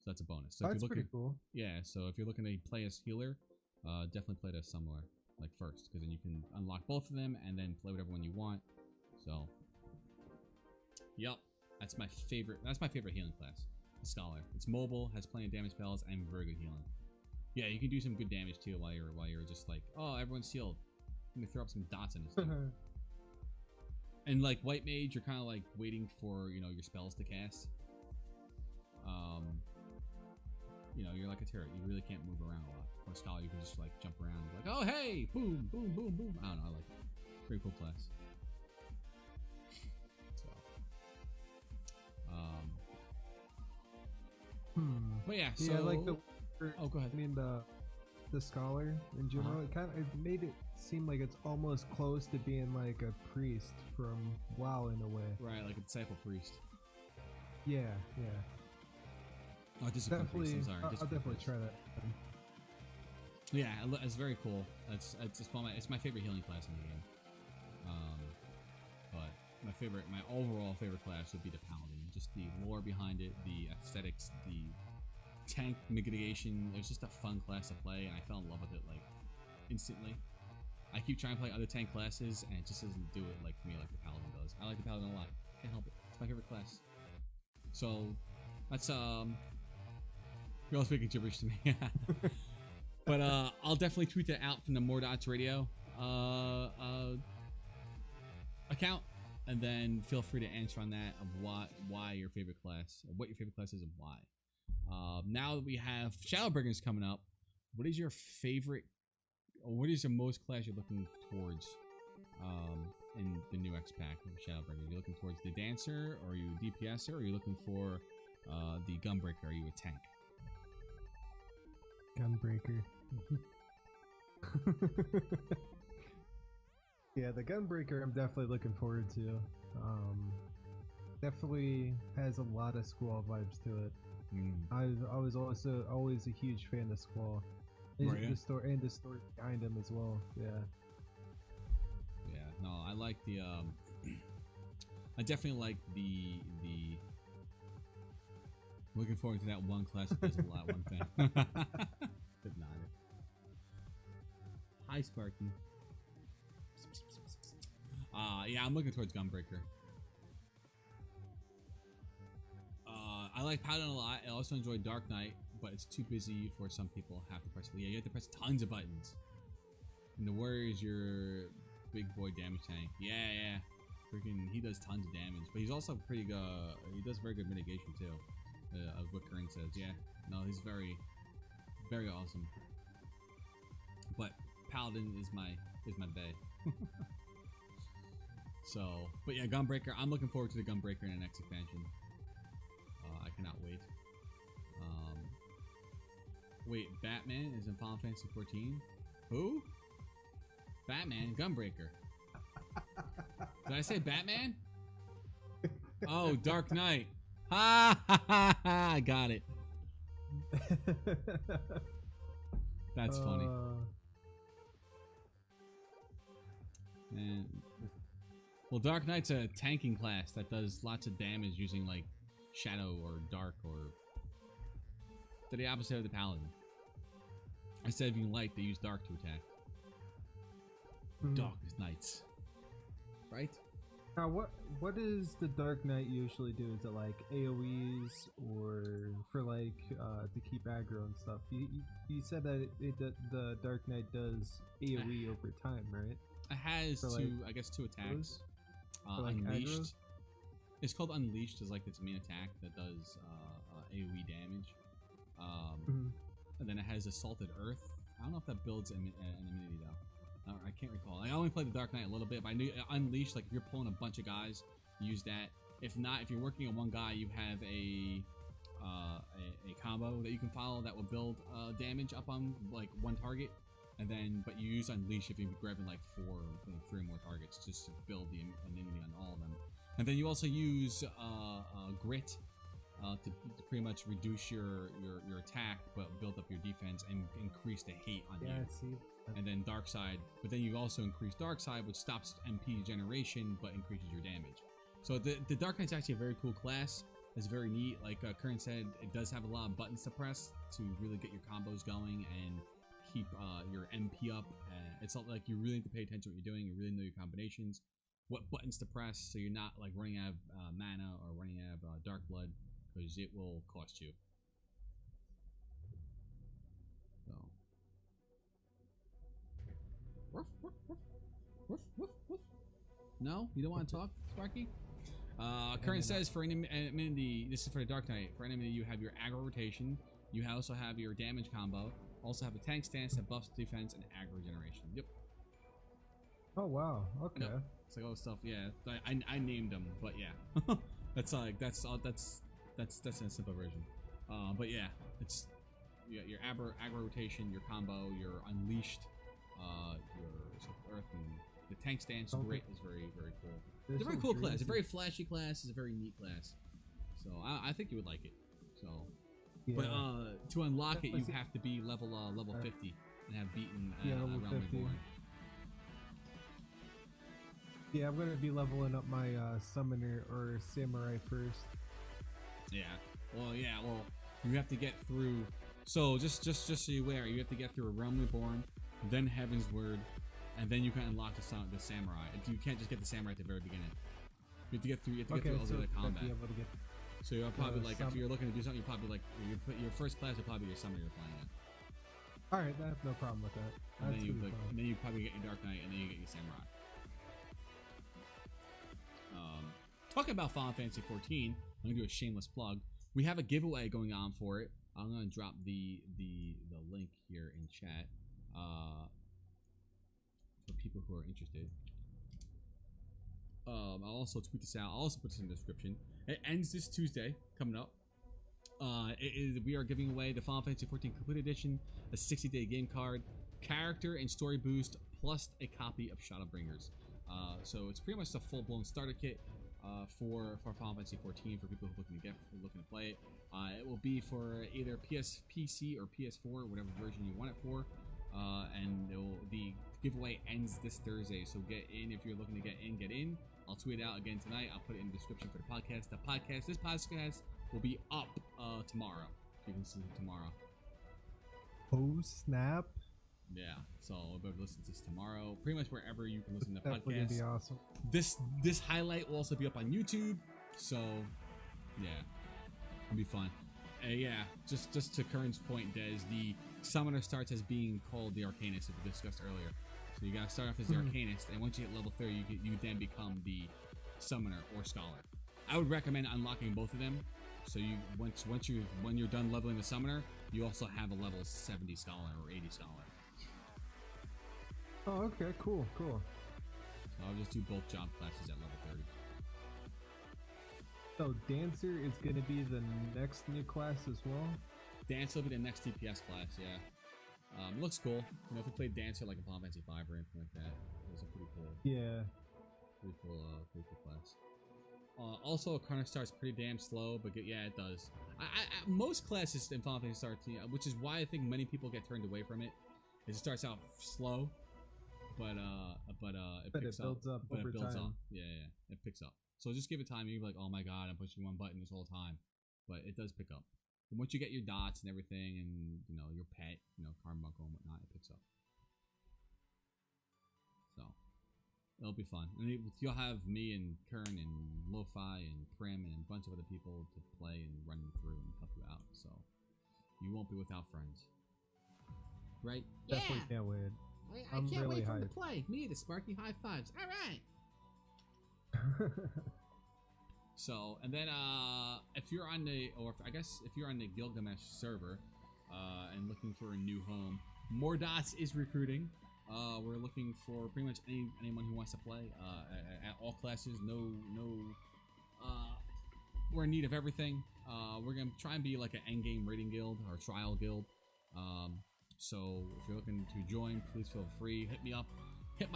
So that's a bonus. So That's pretty cool. Yeah, so if you're looking to play as healer, definitely play it as Summoner like first, because then you can unlock both of them and then play whatever one you want. So, yep, that's my favorite. That's my favorite healing class, the Scholar. It's mobile, has plenty of damage spells, and very good healing. Yeah, you can do some good damage too while you're just like, oh, everyone's healed. Let me throw up some dots in this thing. And like White Mage, you're kind of like waiting for your spells to cast. You're like a turret. You really can't move around a lot. Or Scholar, you can just like jump around, like, oh hey, boom, boom, boom, boom. I don't know. I like it. Pretty cool class. So, but yeah. So yeah, I like the. Oh, go ahead. I mean the Scholar in general. It made it seem like it's almost close to being like a priest from WoW in a way. Right, like a disciple priest. Yeah. Oh, discipline priest. I'm sorry. I'll definitely try that. Yeah, it's very cool. It's my favorite healing class in the game. But my overall favorite class would be the Paladin. Just the lore behind it, the aesthetics, the tank mitigation. It was just a fun class to play, and I fell in love with it like instantly. I keep trying to play other tank classes, and it just doesn't do it like for me like the Paladin does. I like the Paladin a lot. Can't help it. It's my favorite class. So that's you're all speaking gibberish to me. But I'll definitely tweet that out from the MoarDotsRadio account, and then feel free to answer on that of why your favorite class, or what your favorite class is and why. Now that we have Shadowbringers coming up, what is your favorite, or what is the most class you're looking towards in the new Xpac of Shadowbringers? Are you looking towards the Dancer, or are you a DPSer, or are you looking for the Gunbreaker? Are you a tank? Gunbreaker. Yeah, the Gunbreaker I'm definitely looking forward to. Definitely has a lot of Squall vibes to it. I was also always a huge fan of Squall. The story behind him as well. Yeah. Yeah, no, I like the I definitely like the looking forward to that one class that does a lot, one thing. Good night. Hi, Sparky. Yeah, I'm looking towards Gunbreaker. I like Paladin a lot. I also enjoy Dark Knight, but it's too busy for some people. Have to press. Yeah, you have to press tons of buttons. And the Warrior is your big boy damage tank. Yeah. Freaking, he does tons of damage, but he's also pretty good. He does very good mitigation too. Of what Kern says. Yeah, no, he's very, very awesome. But Paladin is my bae. So, but yeah, Gunbreaker. I'm looking forward to the Gunbreaker in the next expansion. I cannot wait. Wait, Batman is in Final Fantasy 14? Who? Batman, Gunbreaker. Did I say Batman? Oh, Dark Knight. Ha ha ha ha! I got it. That's funny. And well, Dark Knight's a tanking class that does lots of damage using like Shadow or Dark, or to the opposite of the Paladin. Instead of using light, they use Dark to attack. Darkest Knights, right? Now, what does the Dark Knight usually do? Is it like AoEs, or for like to keep aggro and stuff? You said that the Dark Knight does AoE over time, right? It has I guess two attacks. Like Unleashed. aggros? It's called Unleashed, is like its main attack that does AoE damage. And then it has Assaulted Earth. I don't know if that builds an immunity though. I can't recall. I only played the Dark Knight a little bit, but I knew Unleashed, like if you're pulling a bunch of guys, use that. If not, if you're working on one guy, you have a a combo that you can follow that will build damage up on like one target, and then but you use Unleash if you're grabbing like 3 more targets just to build the immunity on all of them. And then you also use Grit to pretty much reduce your attack but build up your defense and increase the hate on you. I see. And then Dark Side, but then you also increase Dark Side, which stops MP generation but increases your damage. So the Dark Knight's actually a very cool class. It's very neat. Like Curran said, it does have a lot of buttons to press to really get your combos going and keep your MP up. It's not like you really need to pay attention to what you're doing. You really know your combinations, what buttons to press, so you're not like running out of mana or running out of Dark Blood, because it will cost you. So. No, you don't want to talk, Sparky? Current says for enemy, this is for the Dark Knight. For enemy, you have your aggro rotation. You also have your damage combo. Also have a tank stance that buffs defense and aggro generation. Yep. Oh wow. Okay. Yep. It's like all stuff. Yeah, I named them, but yeah, that's a simple version. But yeah, it's you got your aggro rotation, your combo, your unleashed, your earth, and the tank stance. Great, is very cool. It's a very cool class. It's a very flashy class. It's a very neat class. So I think you would like it. So, yeah. But to unlock it, you have to be level 50 and have beaten level Realm 50. Reborn. Yeah, I'm gonna be leveling up my summoner or samurai first. Yeah. Well, you have to get through. So just so you're aware, you have to get through a Realm Reborn, then Heaven's Word, and then you can unlock the samurai. You can't just get the samurai at the very beginning. You have to get through. You have to get through all the combat. So you're probably like, if you're looking to do something, you probably like your first class will probably be your summoner you're playing in. All right, I have no problem with that. And then you probably get your Dark Knight, and then you get your samurai. Talking about Final Fantasy 14, I'm gonna do a shameless plug. We have a giveaway going on for it. I'm gonna drop the link here in chat for people who are interested. I'll also tweet this out. I'll also put this in the description. It ends this Tuesday coming up. We are giving away the Final Fantasy 14 Complete Edition, a 60-day game card, character and story boost, plus a copy of Shadowbringers. So it's pretty much the full-blown starter kit for Final Fantasy 14 for people who are looking to play it. It will be for either PC or PS4, whatever version you want it for. And the giveaway ends this Thursday, so get in if you're looking to get in. I'll tweet it out again tonight. I'll put it in the description for the podcast. This podcast will be up tomorrow. You can listen to it tomorrow. Oh snap! Yeah, so we'll be able to listen to this tomorrow. Pretty much wherever you can listen to podcasts. That's gonna be awesome. This highlight will also be up on YouTube. So yeah, it'll be fun. Yeah, just to Curran's point, Des, the summoner starts as being called the Arcanist, as we discussed earlier. So you gotta start off as the Arcanist, and once you hit level 30, you then become the summoner or scholar. I would recommend unlocking both of them. So you when you're done leveling the summoner, you also have a level 70 scholar or 80 scholar. Oh, okay, cool. So I'll just do both job classes at level 30. So Dancer is going to be the next new class as well? Dancer will be the next DPS class, yeah. Looks cool. You know, if we played Dancer like in Final Fantasy 5 or anything like that, it was a pretty cool. Yeah. Pretty cool class. Also, Chrono starts pretty damn slow, but yeah, it does. Most classes in Final Fantasy start, which is why I think many people get turned away from it. Is it starts out slow, but it picks up. But it builds up. Yeah, it picks up. So just give it time. You'll be like, oh my god, I'm pushing one button this whole time, but it does pick up. And once you get your dots and everything, and your pet, Carbuncle and whatnot, it picks up. So it'll be fun, and you'll have me and Kern and Lo-Fi and Prim and a bunch of other people to play and run you through and help you out. So you won't be without friends, right? Definitely can't wait. I can't wait for him to play. Me, the Sparky high fives. All right. So, and then if you're on the Gilgamesh server and looking for a new home, MoarDots is recruiting. We're looking for pretty much anyone who wants to play at all classes. No we're in need of everything. We're gonna try and be like an endgame rating guild or trial guild. So if you're looking to join, please feel free. Hit me up. Hit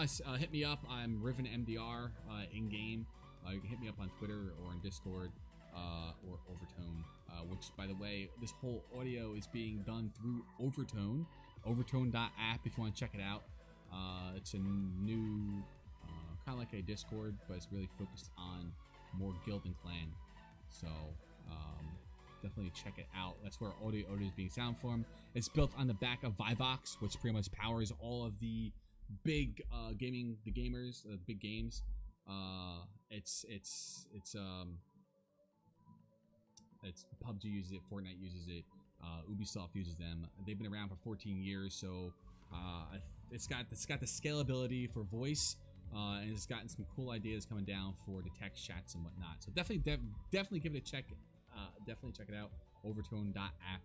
me up. I'm Ryven MDR in game. You can hit me up on Twitter or on Discord or Overtone. Which, by the way, this whole audio is being done through Overtone. Overtone.app if you want to check it out. It's a new kind of like a Discord, but it's really focused on more guild and clan. So definitely check it out. That's where audio is being sound formed. It's built on the back of Vivox, which pretty much powers all of the big gamers, the big games. It's PUBG uses it, Fortnite uses it, Ubisoft uses them. They've been around for 14 years, so it's got the scalability for voice, and it's gotten some cool ideas coming down for the text chats and whatnot. So definitely give it a check. Definitely check it out. Overtone.app.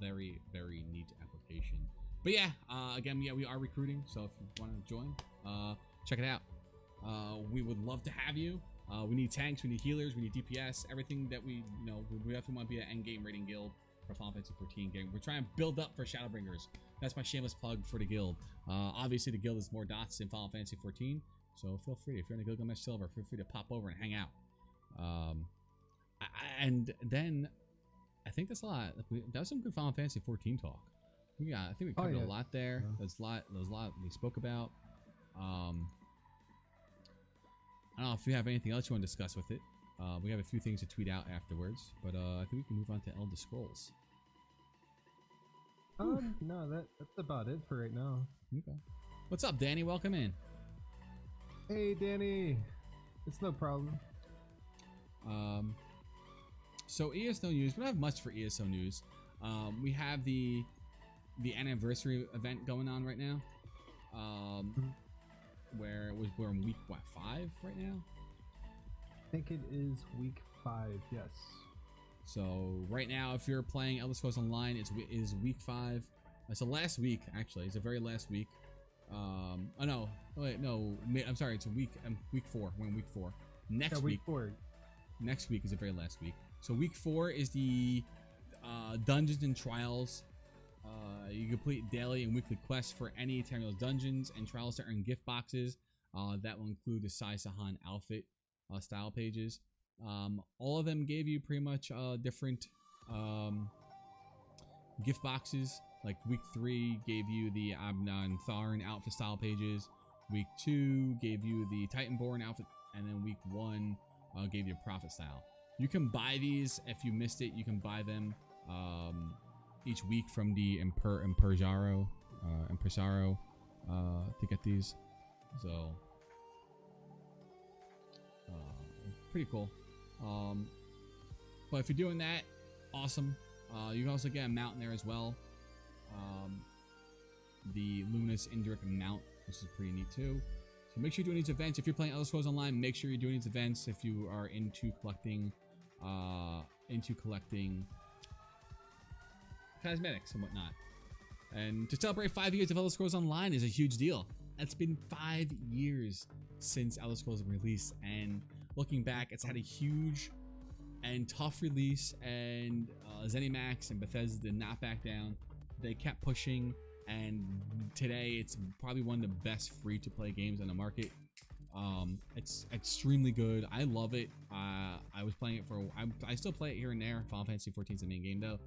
Very, very neat application. But yeah, again, we are recruiting, so if you want to join, check it out. We would love to have you. We need tanks, we need healers, we need DPS, everything that we definitely want to be an end game rating guild for Final Fantasy 14 game. We're trying to build up for Shadowbringers. That's my shameless plug for the guild. Obviously, the guild is MoarDots in Final Fantasy 14, so feel free, if you're in the Gilgamesh Silver, feel free to pop over and hang out. And then I think that's a lot. That was some good Final Fantasy 14 talk. I think we covered a lot there. There's a lot we spoke about. I don't know if you have anything else you want to discuss with it. We have a few things to tweet out afterwards, but I think we can move on to Elder Scrolls. No, that's about it for right now. Okay. What's up, Danny? Welcome in. Hey, Danny. It's no problem. So ESO news. We don't have much for ESO news. We have the anniversary event going on right now. Where we're in week 5 right now. I think it is week 5. Yes. So right now, if you're playing Elder Scrolls Online, it is week 5. It's the last week, actually. It's the very last week. Oh no, wait, no. I'm sorry. It's week 4. We're in week 4. Next week. 4. Next week is the very last week. So week 4 is the dungeons and trials. You complete daily and weekly quests for any Tamriel's dungeons and trials to earn gift boxes. That will include the Sai Sahan outfit style pages. All of them gave you pretty much different gift boxes. Like week 3 gave you the Abnan Tharn outfit style pages. Week 2 gave you the Titanborn outfit, and then week 1 gave you a Prophet style. You can buy these if you missed it. You can buy them each week from the Impresario to get these. So pretty cool. But if you're doing that, awesome. You can also get a mount in there as well. The Luminous Indirect mount, which is pretty neat too. So make sure you're doing these events. If you're playing Elder Scrolls Online, make sure you're doing these events. If you are into collecting cosmetics and whatnot. And to celebrate 5 years of Elder Scrolls Online is a huge deal. It's been 5 years since Elder Scrolls was released, and looking back, it's had a huge and tough release, and ZeniMax and Bethesda did not back down. They kept pushing, and today it's probably one of the best free-to-play games on the market. It's extremely good. I love it. I was playing it I still play it here and there. Final Fantasy 14 is the main game though,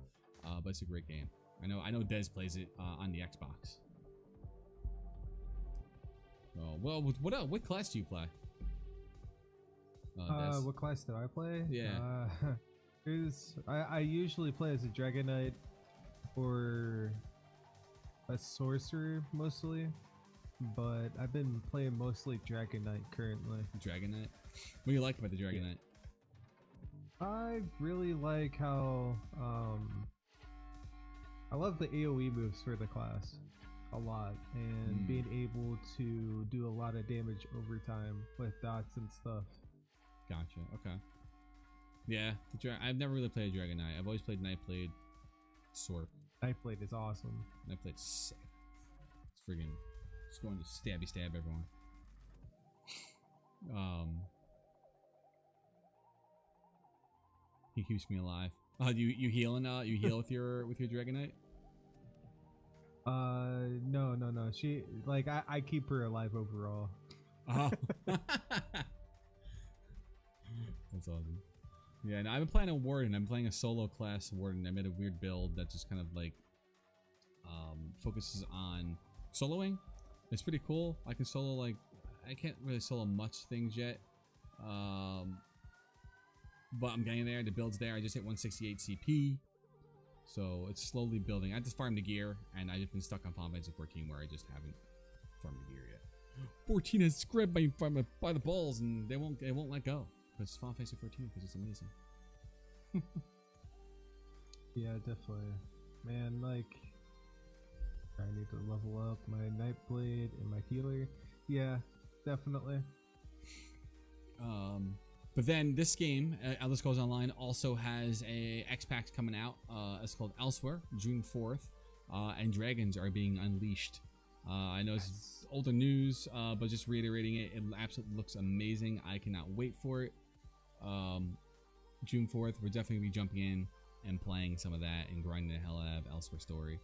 but it's a great game. I know Des plays it on the Xbox. Well, what class do you play? What class do I play? Yeah. I usually play as a Dragon Knight or a Sorcerer mostly, but I've been playing mostly Dragon Knight currently. Dragon Knight? What do you like about the Dragon Knight? I really like how I love the AoE moves for the class a lot, and being able to do a lot of damage over time with dots and stuff. Gotcha. Okay. Yeah, I've never really played Dragon Knight. I've always played Nightblade Sword. Nightblade is awesome. Nightblade's sick. It's friggin' just going to stab everyone. He keeps me alive. You healing? You heal with your Dragonite? No. She like I keep her alive overall. Oh. That's awesome. Yeah, and I've been playing a Warden. I'm playing a solo class Warden. I made a weird build that just kind of like focuses on soloing. It's pretty cool. I can solo like I can't really solo much things yet. But I'm getting there. The build's there. I just hit 168 CP. So it's slowly building. I just farmed the gear, and I've just been stuck on Final Fantasy 14 where I just haven't farmed the gear yet. 14 has grabbed me by the balls, and they won't let go. Because Final Fantasy 14, because it's amazing. Yeah, definitely. Man, like, I need to level up my Nightblade and my healer. Yeah, definitely. But then this game, Elder Scrolls Online, also has a Xpac coming out. It's called Elsweyr, June 4th, and dragons are being unleashed. I know it's older news, but just reiterating it, it absolutely looks amazing. I cannot wait for it. June 4th, we're definitely going to be jumping in and playing some of that and grinding the hell out of Elsweyr story.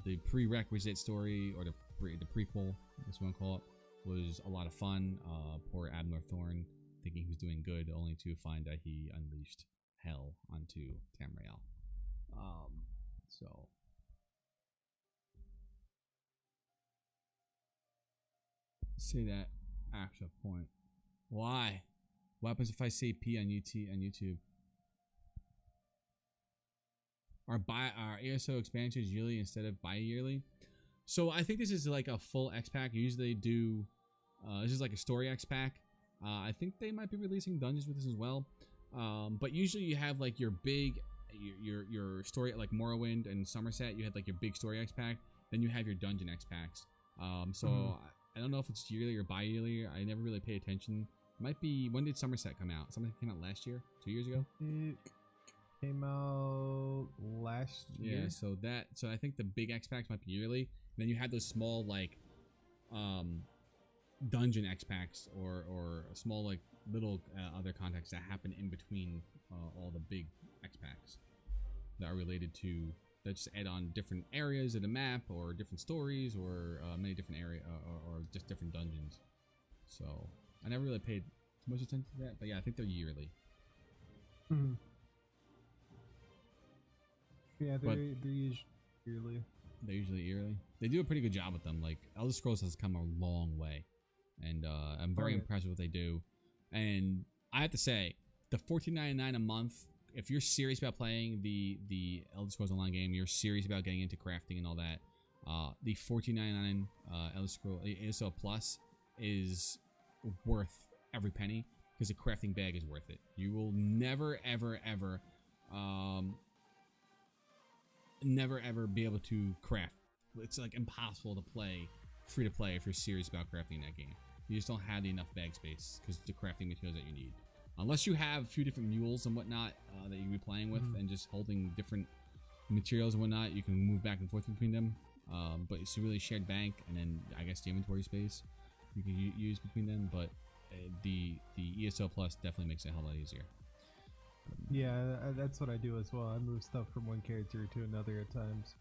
The prerequisite story, or the prequel, as you want to call it, was a lot of fun. Poor Abner Thorn, thinking he was doing good, only to find that he unleashed hell onto Tamriel. So say that after point. Why? What happens if I say P on YouTube? Our ESO expansions yearly instead of bi-yearly. So I think this is like a full Xpac. Usually they do. This is like a story Xpac. I think they might be releasing dungeons with this as well. But usually you have like your big, your story like Morrowind and Somerset. You had like your big story Xpac. Then you have your dungeon Xpacs. So I don't know if it's yearly or bi-yearly. I never really pay attention. It might be, when did Somerset come out? Somerset came out last year? 2 years ago? It came out last year. Yeah, so I think the big Xpacs might be yearly. And then you had those small like dungeon Xpacs or small like little other contacts that happen in between all the big Xpacs that are related to, that just add on different areas of the map or different stories or many different area or just different dungeons. So I never really paid too much attention to that, but yeah, I think they're yearly. Yeah, they're usually yearly. They're usually yearly. They do a pretty good job with them. Like Elder Scrolls has come a long way, and I'm very impressed with what they do. And I have to say, the $14.99 a month. If you're serious about playing the Elder Scrolls Online game, you're serious about getting into crafting and all that, the $14.99 Elder Scrolls ESO Plus is worth every penny, because the crafting bag is worth it. You will never ever be able to craft. It's like impossible to play free to play if you're serious about crafting that game. You just don't have enough bag space because the crafting materials that you need, unless you have a few different mules and whatnot that you can be playing with and just holding different materials and whatnot. You can move back and forth between them, but it's a really shared bank, and then I guess the inventory space you can use between them. But the ESO Plus definitely makes it a hell lot easier. Yeah, that's what I do as well. I move stuff from one character to another at times.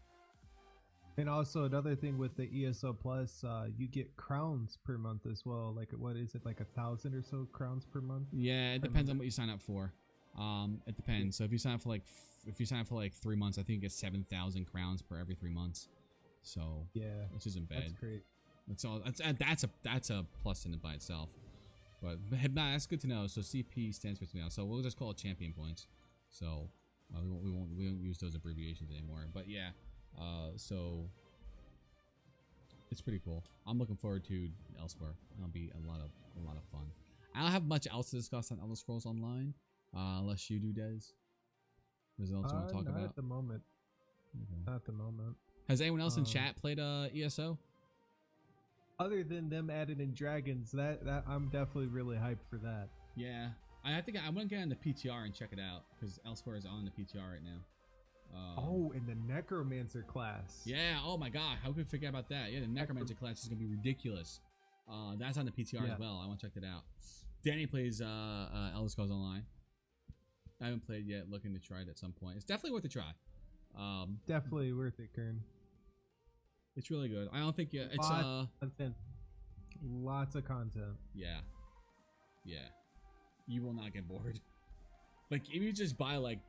And also another thing with the ESO Plus, you get crowns per month as well. Like, what is it, like 1,000 or so crowns per month? Yeah, it depends on what you sign up for. It depends. So if you sign up for like 3 months, I think you get 7,000 crowns per every 3 months. So yeah, which isn't bad. That's great. That's a plus in it by itself. But that's good to know. So CP stands for something else. So we'll just call it champion points. So we won't use those abbreviations anymore. But yeah, so it's pretty cool. I'm looking forward to Elsweyr. It'll be a lot of fun. I don't have much else to discuss on Elder Scrolls Online, unless you do, Des. There's else you want to talk about? Not at the moment. Okay. Not at the moment. Has anyone else in chat played ESO? Other than them adding in dragons, that I'm definitely really hyped for that. Yeah, I think I'm gonna get on the PTR and check it out, because Elsweyr is on the PTR right now. Oh, and the Necromancer class. Yeah. Oh my God, how could we forget about that? Yeah, the Necromancer class is gonna be ridiculous. That's on the PTR as well. I want to check that out. Danny plays Elder Scrolls Online. I haven't played yet. Looking to try it at some point. It's definitely worth a try. Definitely worth it, Kern. It's really good. I don't think it's content. Lots of content. Yeah. You will not get bored. Like if you just buy like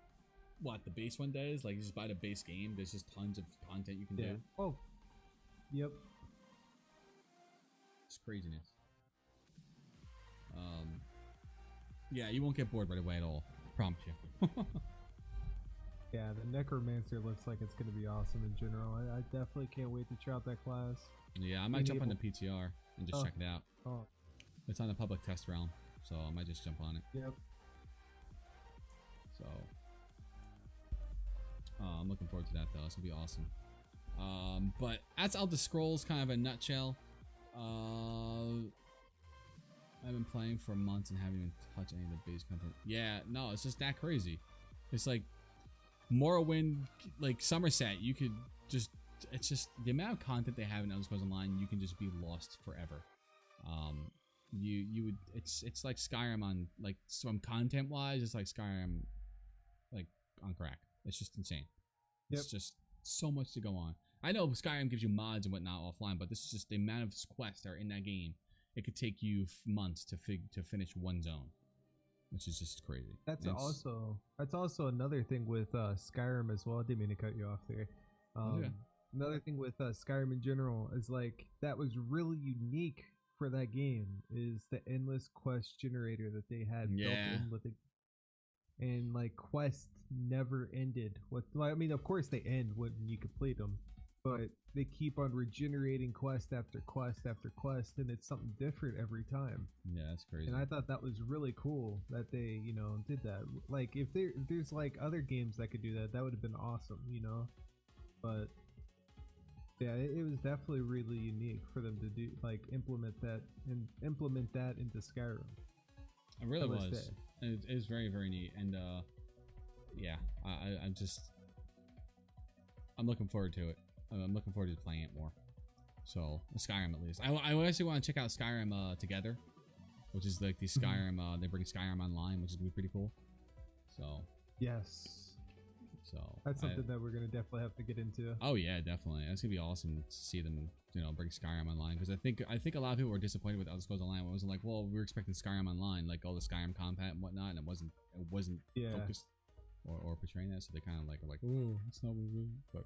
what the base one does, like you just buy the base game. There's just tons of content you can do. Oh. Yep. It's craziness. Yeah, you won't get bored right away at all. I promise you. Yeah, the Necromancer looks like it's going to be awesome in general. I definitely can't wait to try out that class. Yeah, I might jump on the PTR and just check it out. Oh. It's on the public test realm, so I might just jump on it. Yep. So, I'm looking forward to that though. It's gonna be awesome. But that's Elder Scrolls kind of a nutshell. I've been playing for months and haven't even touched any of the base content. Yeah, no, it's just that crazy. It's like Morrowind, like Somerset. You could just, it's just the amount of content they have in Elder Scrolls Online. You can just be lost forever. You would, it's like Skyrim on like some content wise. It's like Skyrim, like on crack. It's just insane. Yep. It's just so much to go on. I know Skyrim gives you mods and whatnot offline, but this is just the amount of quests that are in that game. It could take you months to finish one zone, which is just crazy. That's also another thing with Skyrim as well. I didn't mean to cut you off there. Another thing with Skyrim in general is like that was really unique for that game is the endless quest generator that they had built in with it. And like quests never ended. I mean, of course they end when you complete them, but they keep on regenerating quest after quest after quest, and it's something different every time. Yeah, that's crazy. And I thought that was really cool that they, did that. Like if there's like other games that could do that, that would have been awesome, But yeah, it was definitely really unique for them to do, like implement that into Skyrim. It really was. It is very, very neat, and yeah, I'm looking forward to it. I'm looking forward to playing it more. So Skyrim at least. I actually want to check out Skyrim together, which is like the Skyrim. They bring Skyrim online, which is gonna be pretty cool. So yes. So that's something that we're gonna definitely have to get into. Oh yeah, definitely. It's gonna be awesome to see them, bring Skyrim online, because I think a lot of people were disappointed with Elder Scrolls Online. It wasn't like, well, we were expecting Skyrim Online, like all the Skyrim combat and whatnot, and it wasn't focused or portraying that. So they kind of like were like, oh, it's not what we. But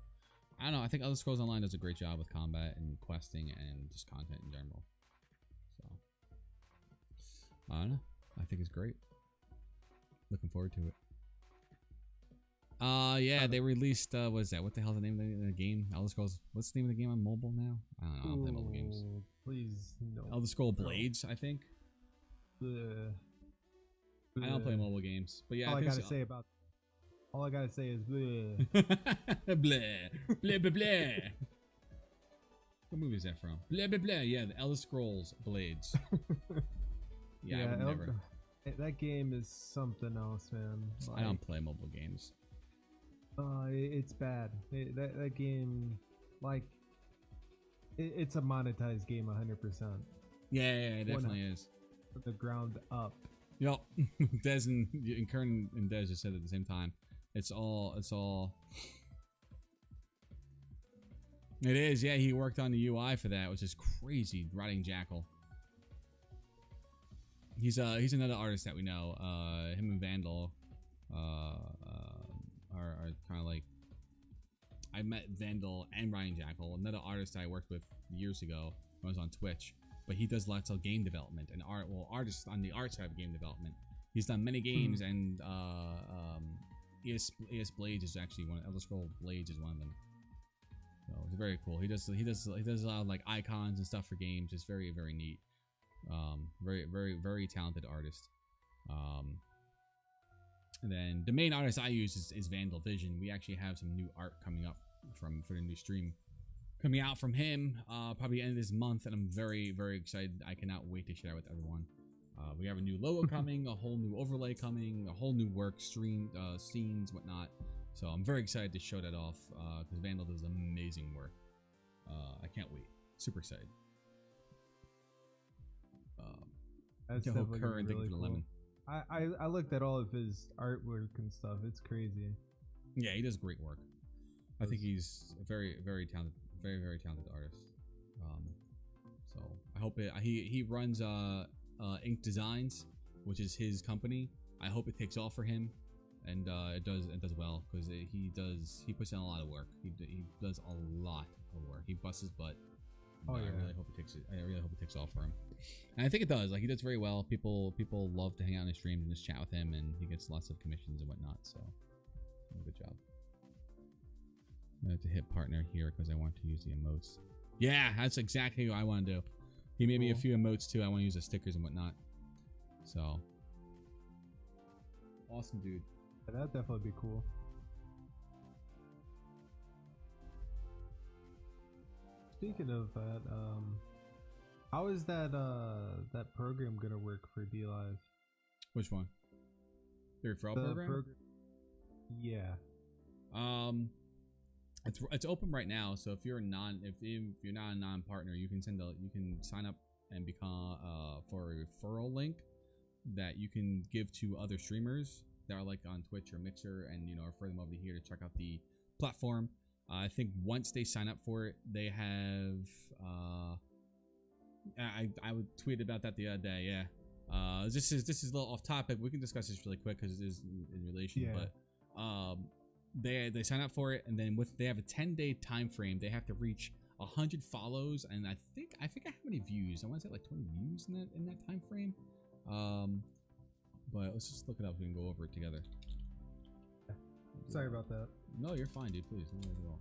I don't know. I think Elder Scrolls Online does a great job with combat and questing and just content in general. So I don't know. I think it's great. Looking forward to it. Yeah, they released, what is that? What the hell is the name of the game? Elder Scrolls, what's the name of the game on mobile now? I don't know, I don't play mobile games. Please, no. Elder Scrolls Blades, I think. I don't play mobile games, but yeah. All I gotta say is bleh. Bleh. Bleh, bleh, bleh. What movie is that from? Bleh, bleh, bleh. Yeah, the Elder Scrolls Blades. Yeah, I would never. That game is something else, man. Like, I don't play mobile games. It's bad. That game, like, it's a monetized game 100%. Yeah, it definitely is. From the ground up. Yep. Des and Kern and Des just said it at the same time. It's all. It is, yeah. He worked on the UI for that, which is crazy. Riding Jackal. He's another artist that we know. Him and Vandal are kind of like. I met Vandal and Ryan Jackal, another artist I worked with years ago when I was on Twitch. But he does lots of game development and artists on the art side of game development. He's done many games, and ES Blades is actually one. Elder Scrolls Blades is one of them. So it's very cool. He does a lot of like icons and stuff for games. It's very, very neat. Very, very, very talented artist. And then the main artist I use is Vandal Vision. We actually have some new art coming up for the new stream coming out from him probably end of this month, and I'm very, very excited. I cannot wait to share it with everyone. We have a new logo coming, a whole new overlay coming, a whole new work stream, scenes, whatnot. So I'm very excited to show that off because Vandal does amazing work. I can't wait. Super excited. That's definitely really cool. Lemon. I looked at all of his artwork and stuff. It's crazy. Yeah, he does great work. I think he's a very, very talented, very talented artist. So I hope he runs Ink Designs, which is his company. I hope it takes off for him, and it does well, because he puts in a lot of work. He does a lot of work. He busts his butt. Oh, yeah. I really hope it takes off for him, and I think it does. Like, he does very well. People love to hang out on his streams and just chat with him, and he gets lots of commissions and whatnot. So, good job. I have to hit partner here because I want to use the emotes. Yeah, that's exactly what I want to do. He made me a few emotes too. I want to use the stickers and whatnot. So, awesome, dude. Yeah, that'd definitely be cool. Speaking of that, how is that program gonna work for DLive? Which one? The referral program? Yeah. It's open right now. So if you're not a non-partner, you can sign up and become for a referral link that you can give to other streamers that are like on Twitch or Mixer, and refer them over here to check out the platform. I think once they sign up for it, they have I would tweet about that the other day. Yeah. This is a little off topic. We can discuss this really quick because it is in relation. Yeah. But they sign up for it, and then they have a 10-day time frame. They have to reach 100 follows, and I think I have many views. I want to say like 20 views in that time frame. But let's just look it up. We can go over it together. Sorry about that. No, you're fine, dude. Please, no worries at all.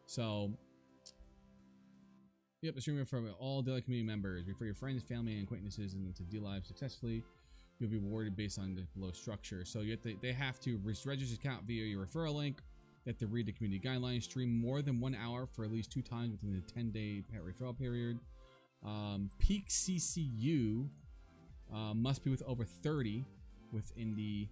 So, yep, the streamer from all daily community members. Refer your friends, family, and acquaintances into DLive successfully. You'll be rewarded based on the below structure. So they have to register his account via your referral link. They have to read the community guidelines, stream more than 1 hour for at least 2 times within the 10-day referral period. Peak CCU must be with over 30 within the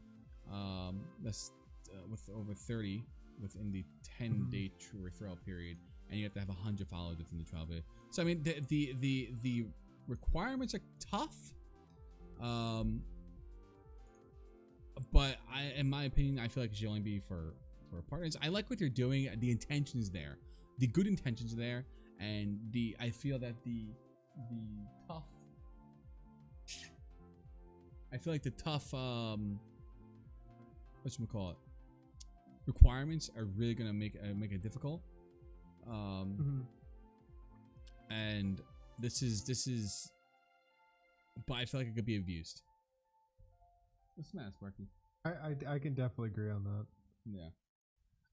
with over 30 within the 10-day referral period, and you have to have 100 followers within the trial period. So I mean, the requirements are tough, but in my opinion, I feel like it should only be for partners. I like what they're doing. The intention is there, the good intentions are there, and I feel that the tough. I feel like the tough whatchamacallit, requirements are really gonna make it difficult. And this is but I feel like it could be abused. What's the matter, Sparky? I can definitely agree on that. Yeah.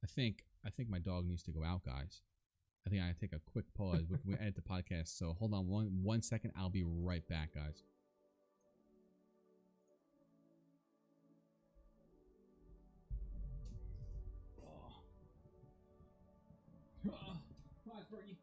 I think my dog needs to go out, guys. I think I take a quick pause. We edit the podcast, so hold on one second. I'll be right back, guys. Come on, Sparky.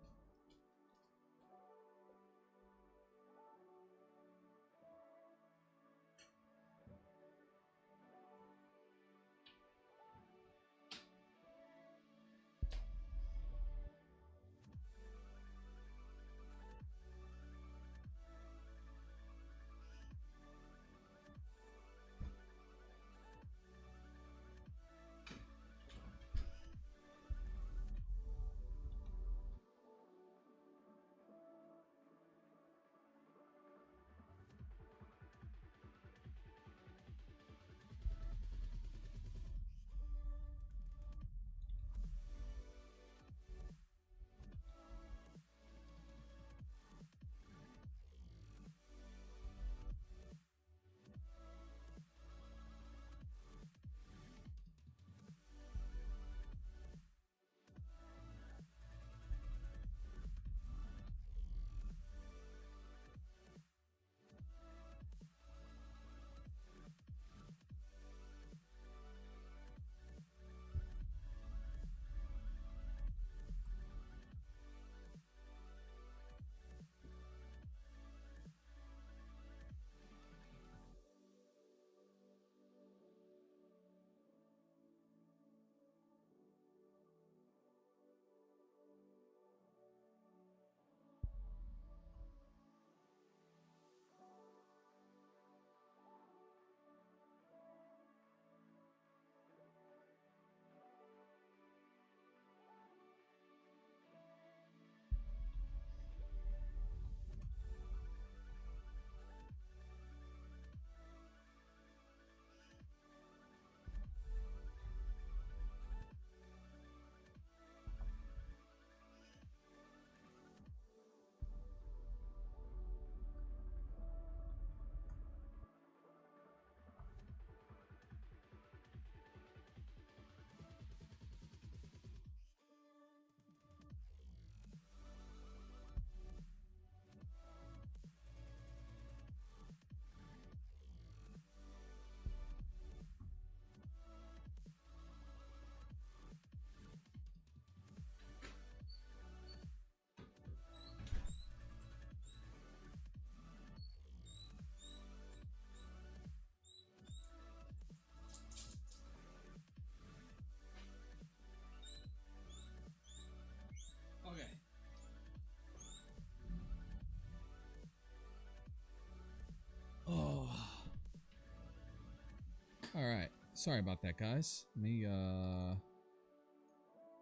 Sorry about that, guys. All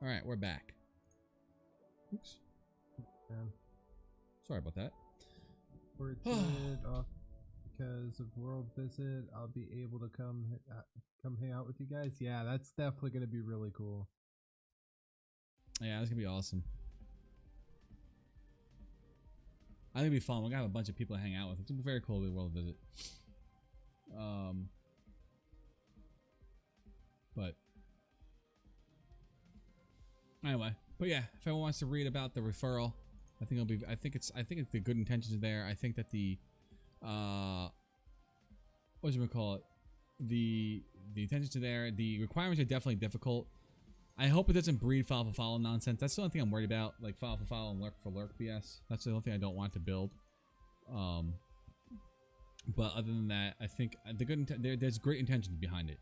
right, we're back. Oops. Yeah. Sorry about that. We're tuned off because of World Visit. I'll be able to come hang out with you guys. Yeah, that's definitely going to be really cool. Yeah, it's gonna be awesome. I think it'll be fun. We're gonna have a bunch of people to hang out with. It's gonna be very cool to do World Visit. But anyway, but yeah, if anyone wants to read about the referral, I think it'll be. I think it's the good intentions are there. I think that the what do you call it? The intentions are there. The requirements are definitely difficult. I hope it doesn't breed file for file nonsense. That's the only thing I'm worried about, like file for file and lurk for lurk BS. That's the only thing I don't want to build. But other than that, I think the there's great intentions behind it.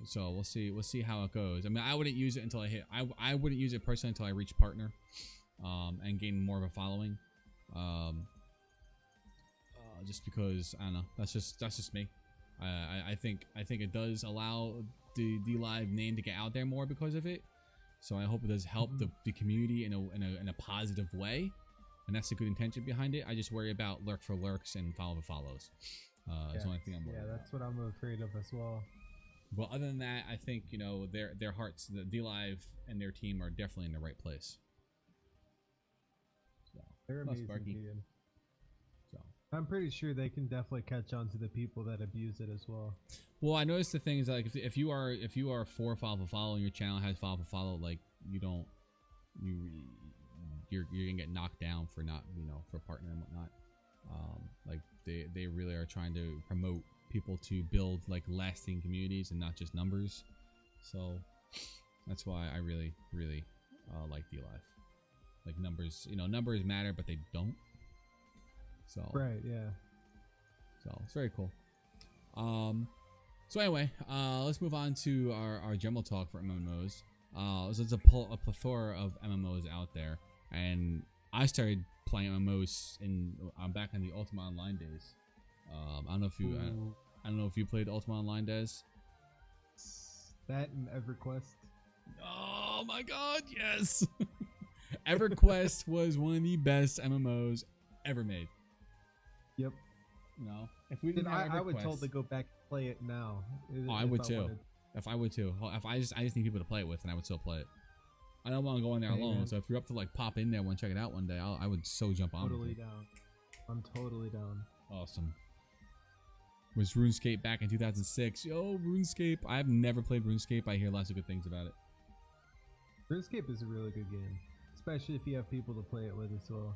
So we'll see how it goes. I mean, I wouldn't use it until I wouldn't use it personally until I reach partner, and gain more of a following. Just because I don't know. That's just me. I think it does allow the live name to get out there more because of it. So I hope it does help the community in a positive way, and that's the good intention behind it. I just worry about lurk for lurks and follow for follows. That's the only thing I'm worried about. That's what I'm afraid of as well. But other than that, I think their hearts, the D-Live and their team are definitely in the right place. So, they're amazing, Sparky. dude. So I'm pretty sure they can definitely catch on to the people that abuse it as well. well, I noticed the thing is like if you are for follow for follow and your channel has follow for follow, like you're gonna get knocked down for not for partner and whatnot. Like they really are trying to promote people to build like lasting communities and not just numbers. So that's why I really like D-Live. Like numbers matter, but they don't. So Right, yeah. So it's very cool. So anyway, let's move on to our general talk for MMOs. So there's a plethora of MMOs out there, and I started playing MMOs back in the Ultima Online days. I don't know if you played Ultima Online, Des. That and EverQuest. Oh my God, yes! EverQuest was one of the best MMOs ever made. Yep. If we didn't have EverQuest, I would totally go back and play it now. I would too. If I would too. If I just need people to play it with, and I would still play it. I don't want to go in there alone. Man. So if you're up to like pop in there and check it out one day, I would so jump on. Totally down. I'm totally down. Awesome. Was RuneScape back in 2006? Yo, RuneScape. I've never played RuneScape. I hear lots of good things about it. RuneScape is a really good game, especially if you have people to play it with as well.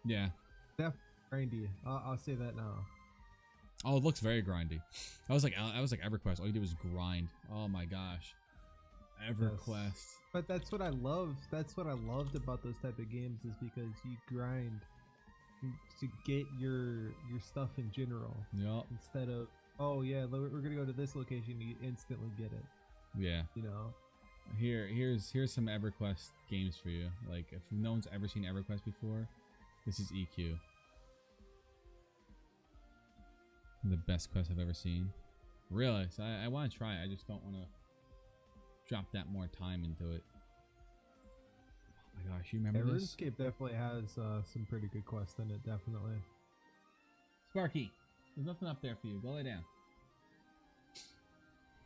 Yeah. Definitely grindy. I'll say that now. Oh, it looks very grindy. I was like EverQuest. All you did was grind. Oh my gosh. EverQuest. Yes. But that's what I love. That's what I loved about those type of games is because you grind to get your stuff in general. Yep. Instead of, oh yeah, we're gonna go to this location, you instantly get it. Yeah. Here's some EverQuest games for you. Like if no one's ever seen EverQuest before, this is EQ. The best quest I've ever seen. Really? So I want to try it. I just don't want to drop that more time into it. Oh my gosh, you remember this? RuneScape definitely has some pretty good quests in it, definitely. Sparky, there's nothing up there for you. Go lay down.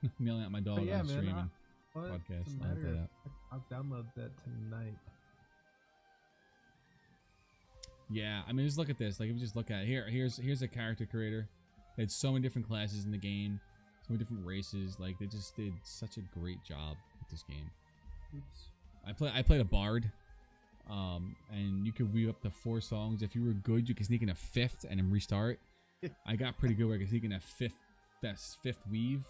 I'm yelling at my dog on streaming podcast. I'll download that tonight. Yeah, I mean, just look at this. Like, if you just look at it. Here's a character creator. They had so many different classes in the game, so many different races. Like, they just did such a great job with this game. Oops. I played a bard, and you could weave up to 4 songs. If you were good, you could sneak in a 5th and then restart. I got pretty good where I could sneak in a 5th weave.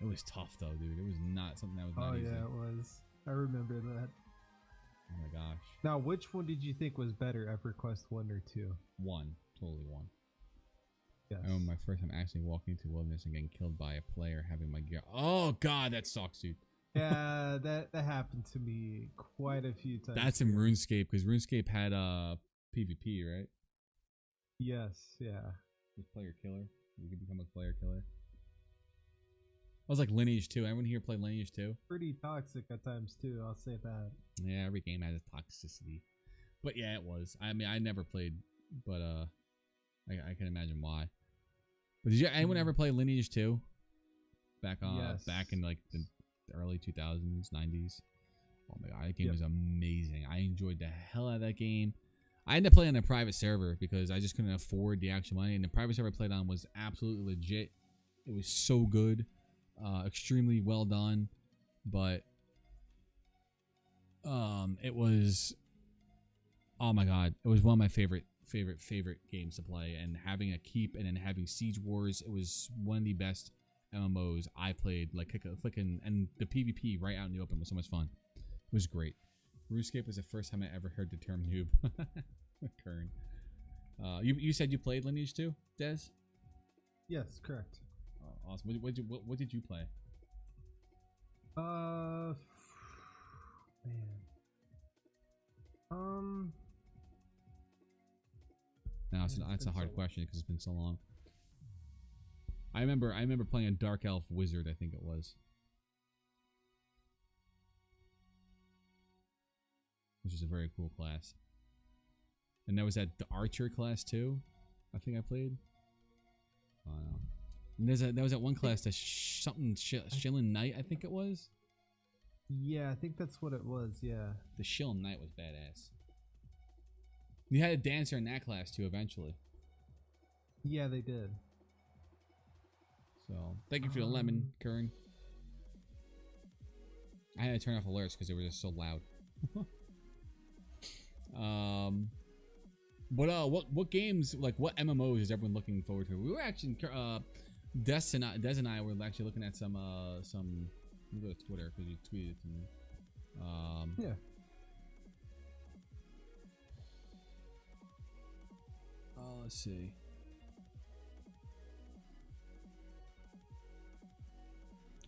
It was tough though, dude. It was not something that was not easy. Oh yeah, it was. I remember that. Oh my gosh. Now, which one did you think was better, EverQuest 1 or 2? 1, totally 1. Yes. I remember my first time actually walking into wilderness and getting killed by a player having my gear. Oh god, that sucks, dude. Yeah, that happened to me quite a few times. That's in RuneScape, because RuneScape had PvP, right? Yes, yeah. Just player killer. You could become a player killer. was like Lineage 2. Everyone here play Lineage 2? Pretty toxic at times too. I'll say that. Yeah, every game has a toxicity. But yeah, it was. I mean, I never played, but I can imagine why. But did anyone ever play Lineage 2? Back in like the early 2000s, 90s. Oh my god, that game was amazing. I enjoyed the hell out of that game. I ended up playing on a private server because I just couldn't afford the actual money, and the private server I played on was absolutely legit. It was so good, extremely well done, but it was, oh my god, it was one of my favorite games to play. And having a keep and then having Siege Wars, it was one of the best MMOs I played. Like clicking and the PvP right out in the open was so much fun. It was great. RuneScape was the first time I ever heard the term noob. Kern. You said you played Lineage 2, Des? Yes, correct. Oh, awesome. What did you play? Man. No, that's a hard question because it's been so long. I remember playing a Dark Elf Wizard, I think it was. Which is a very cool class. And there was the Archer class too, I think I played. I don't know. And there was that one class, the Shilling Knight, I think it was. Yeah, I think that's what it was, yeah. The Shilling Knight was badass. You had a dancer in that class too eventually. Yeah, they did. So, thank you for the lemon, Kern. I had to turn off alerts because they were just so loud. What games, like what MMOs is everyone looking forward to? We were actually Des and I were actually looking at some let me go to Twitter because you tweeted it to me. Yeah. Let's see.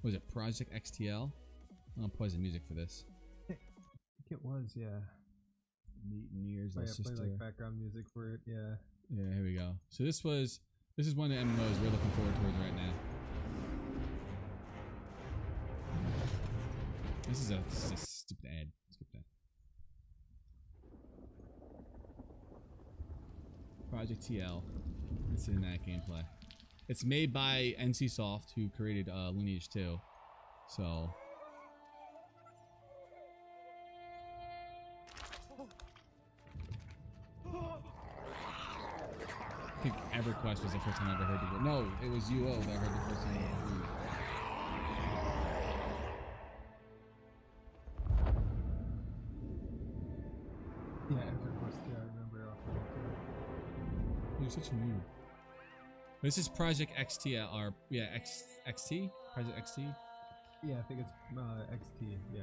Was it Project XTL? I'll pause the music for this. I think it was, yeah. New Year's I play like background music for it, yeah. Yeah, here we go. So this is one of the MMOs we're looking forward towards right now. This is a stupid ad. Skip that. Project TL. Let's see in that gameplay. It's made by NCSoft, who created Lineage 2. So. I think EverQuest was the first time I ever heard of it. No, it was UO that I heard the first time I ever heard. Yeah, EverQuest, yeah, I remember. You're such a noob. This is Project XT, or yeah, XT? Project XT? Yeah, I think it's XT, yeah.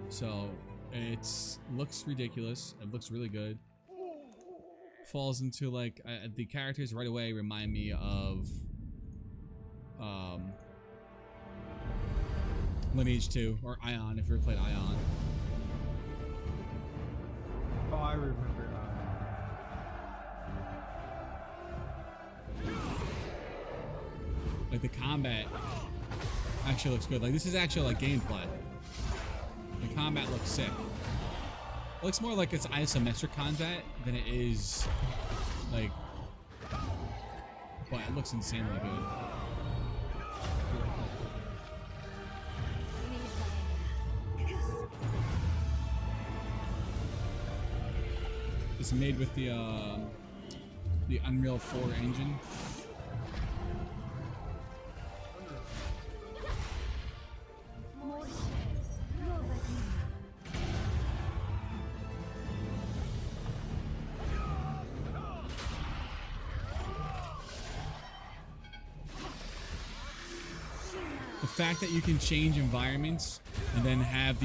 So, it looks ridiculous. It looks really good. Falls into like the characters right away remind me of Lineage 2 or Ion, if you ever played Ion. Oh, I remember. Like the combat actually looks good. Like this is actually like gameplay. The combat looks sick. It looks more like it's isometric combat than it is like, but it looks insanely good. It's made with the Unreal 4 engine. The fact that you can change environments and then have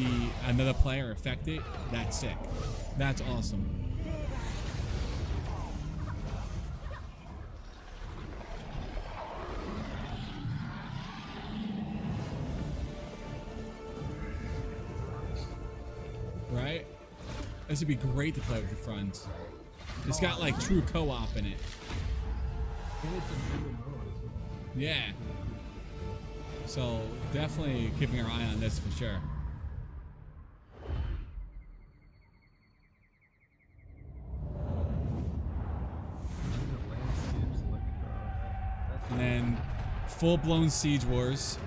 another player affect it, that's sick. That's awesome. Right? This would be great to play with your friends. It's got like true co-op in it. And it's an MMO as well. Yeah. So definitely keeping our eye on this for sure. And then full-blown Siege Wars.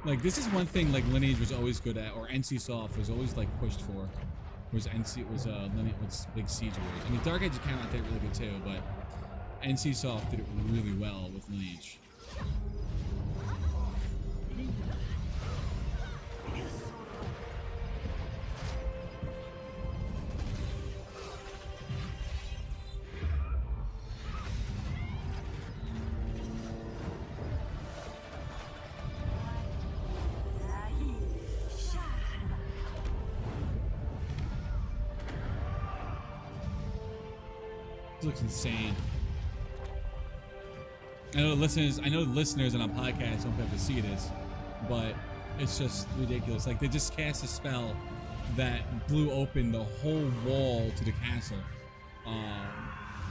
Like, this is one thing like Lineage was always good at, or NCSoft was always like pushed for. Was Lineage was big Siege Wars. I mean, Dark Age came out there really good too, but NCSoft did it really well with Lineage. This looks insane. I know the listeners on a podcast don't have to see this, but it's just ridiculous. Like, they just cast a spell that blew open the whole wall to the castle,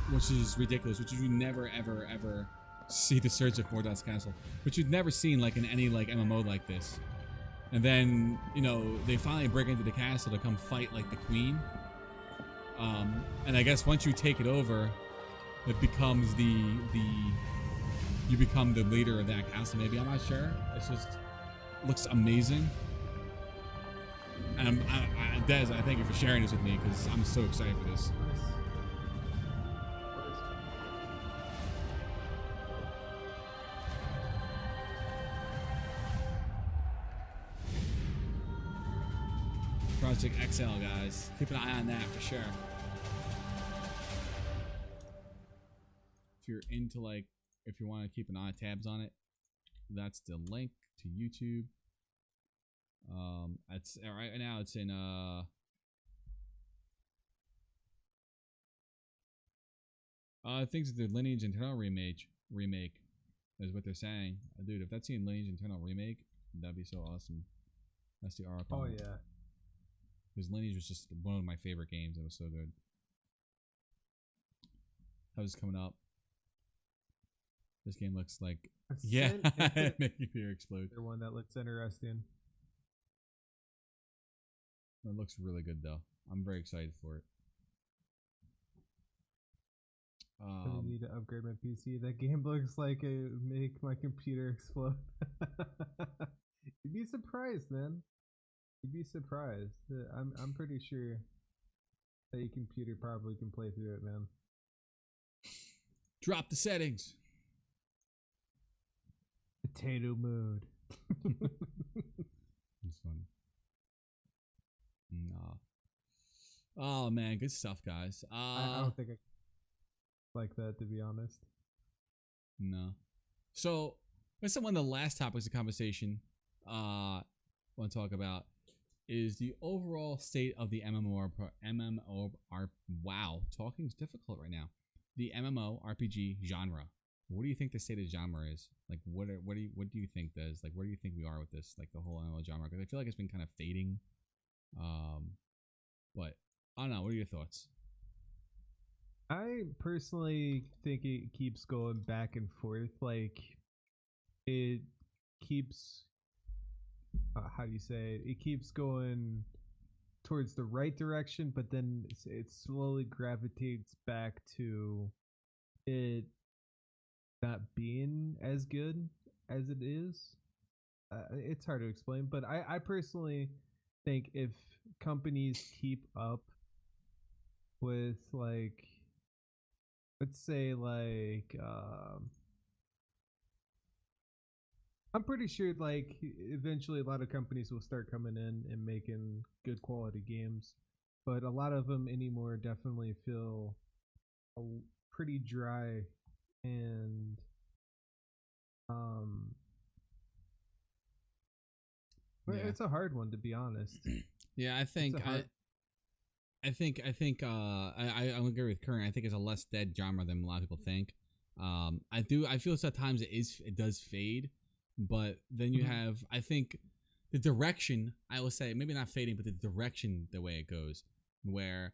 which is ridiculous. Which you never, ever, ever see the surge of MoarDots Castle, which you've never seen like in any like MMO like this. And then, you know, they finally break into the castle to come fight like the queen. And I guess once you take it over, it becomes you become the leader of that castle. Maybe, I'm not sure. It's just looks amazing. And Des, I thank you for sharing this with me because I'm so excited for this. Project XL, guys. Keep an eye on that for sure. If you're into like, if you want to keep an eye tabs on it, that's the link to YouTube. It's right now. It's in I think it's the Lineage Internal remake is what they're saying. Dude, if that's in Lineage Internal remake, that'd be so awesome. That's the article. Oh yeah. Because Lineage was just one of my favorite games. It was so good. How's this coming up? This game looks like yeah, make your fear explode. The one that looks interesting. It looks really good though. I'm very excited for it. I need to upgrade my PC. That game looks like it make my computer explode. You'd be surprised, man. You'd be surprised. I'm pretty sure that your computer probably can play through it, man. Drop the settings. Potato mode. It's funny. Nah. Oh man, good stuff, guys. I don't think I like that, to be honest. No. So that's one of the last topics of conversation I want to talk about is the overall state of the wow, talking's difficult right now. The MMORPG genre. What do you think the state of genre is? Like, what do you think does? Like, where do you think we are with this? Like the whole MMO genre? Because I feel like it's been kind of fading. But I don't know. What are your thoughts? I personally think it keeps going back and forth. Like, it keeps, how do you say it? It keeps going towards the right direction, but then it slowly gravitates back to it not being as good as it is. It's hard to explain, but I personally think if companies keep up with, like, let's say, like, I'm pretty sure, like, eventually a lot of companies will start coming in and making good quality games, but a lot of them anymore definitely feel pretty dry, and it's a hard one, to be honest. Yeah, I think I agree with Current. I think it's a less dead genre than a lot of people think. I feel sometimes it does fade, but then you have, I think, the direction, I will say, maybe not fading, but the direction, the way it goes, where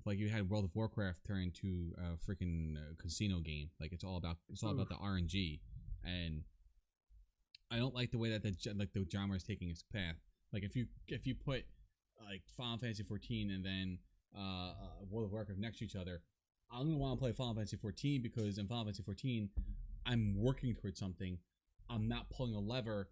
like you had World of Warcraft turn into a freaking casino game. Like it's all about the RNG, and I don't like the way that the genre is taking its path. Like if you put like Final Fantasy 14 and then World of Warcraft next to each other, I'm gonna want to play Final Fantasy 14 because in Final Fantasy 14, I'm working towards something. I'm not pulling a lever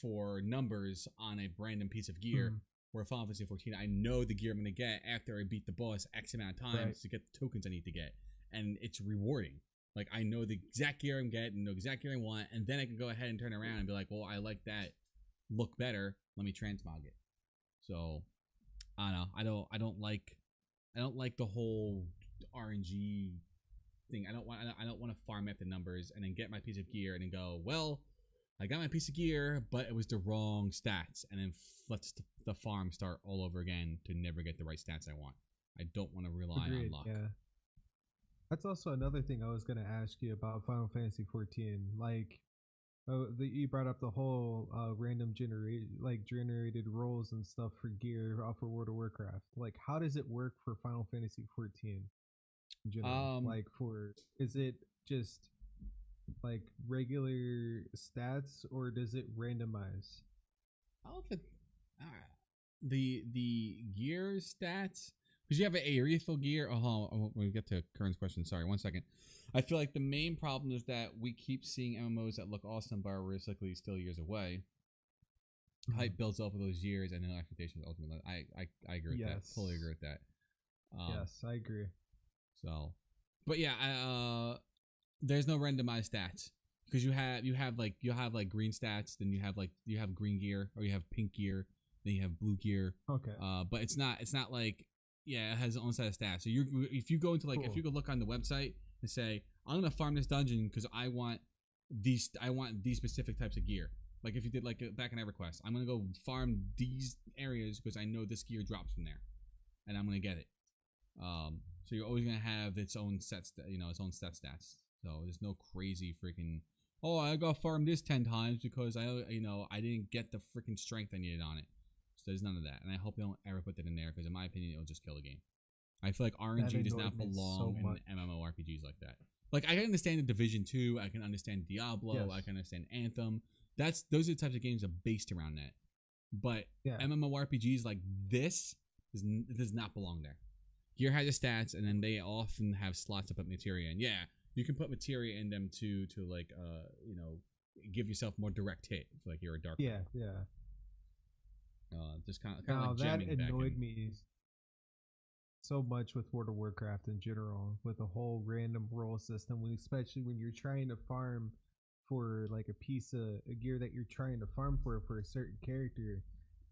for numbers on a random piece of gear. Where Final Fantasy 14, I know the gear I'm gonna get after I beat the boss X amount of times to get the tokens I need to get, and it's rewarding. Like I know the exact gear I'm getting, know exact gear I want, and then I can go ahead and turn around and be like, well, I like that look better. Let me transmog it. So I don't know. I don't like the whole RNG thing. I don't want to farm up the numbers and then get my piece of gear and then go, well, I got my piece of gear, but it was the wrong stats, and then let the farm start all over again to never get the right stats I want. I don't want to rely on luck. Yeah. That's also another thing I was going to ask you about Final Fantasy 14. Like, you brought up the whole random generated rolls and stuff for gear off of World of Warcraft. Like, how does it work for Final Fantasy 14 in general? Is it just like regular stats, or does it randomize? I don't think the gear stats, because you have an aerithal gear. Oh, we get to Kern's question. Sorry, 1 second. I feel like the main problem is that we keep seeing MMOs that look awesome but are realistically still years away. Hype builds up of those years, and then expectations ultimately. I agree with that. Totally agree with that. Yes, I agree. So, but yeah, there's no randomized stats because you have like green stats, then you have green gear, or you have pink gear, then you have blue gear. Okay. But it's not like, yeah, it has its own set of stats. So if you go into like, if you go look on the website and say, I'm gonna farm this dungeon because I want these specific types of gear. Like if you did like back in EverQuest, I'm gonna go farm these areas because I know this gear drops from there, and I'm gonna get it. So you're always gonna have its own sets, its own set stats. So there's no crazy freaking, oh, I got farmed this 10 times because I didn't get the freaking strength I needed on it. So there's none of that, and I hope they don't ever put that in there because in my opinion it'll just kill the game. I feel like RNG does not belong in MMORPGs like that. Like I can understand the Division 2, I can understand Diablo, I can understand Anthem. Those are the types of games that are based around that. But MMORPGs like this does not belong there. Gear has the stats, and then they often have slots to put materia in. Yeah, you can put materia in them to like give yourself more direct hit. Like you're a dark. Yeah. Just kind of now, like that jamming annoyed me so much with World of Warcraft in general, with the whole random roll system, especially when you're trying to farm for like a piece of gear that you're trying to farm for a certain character,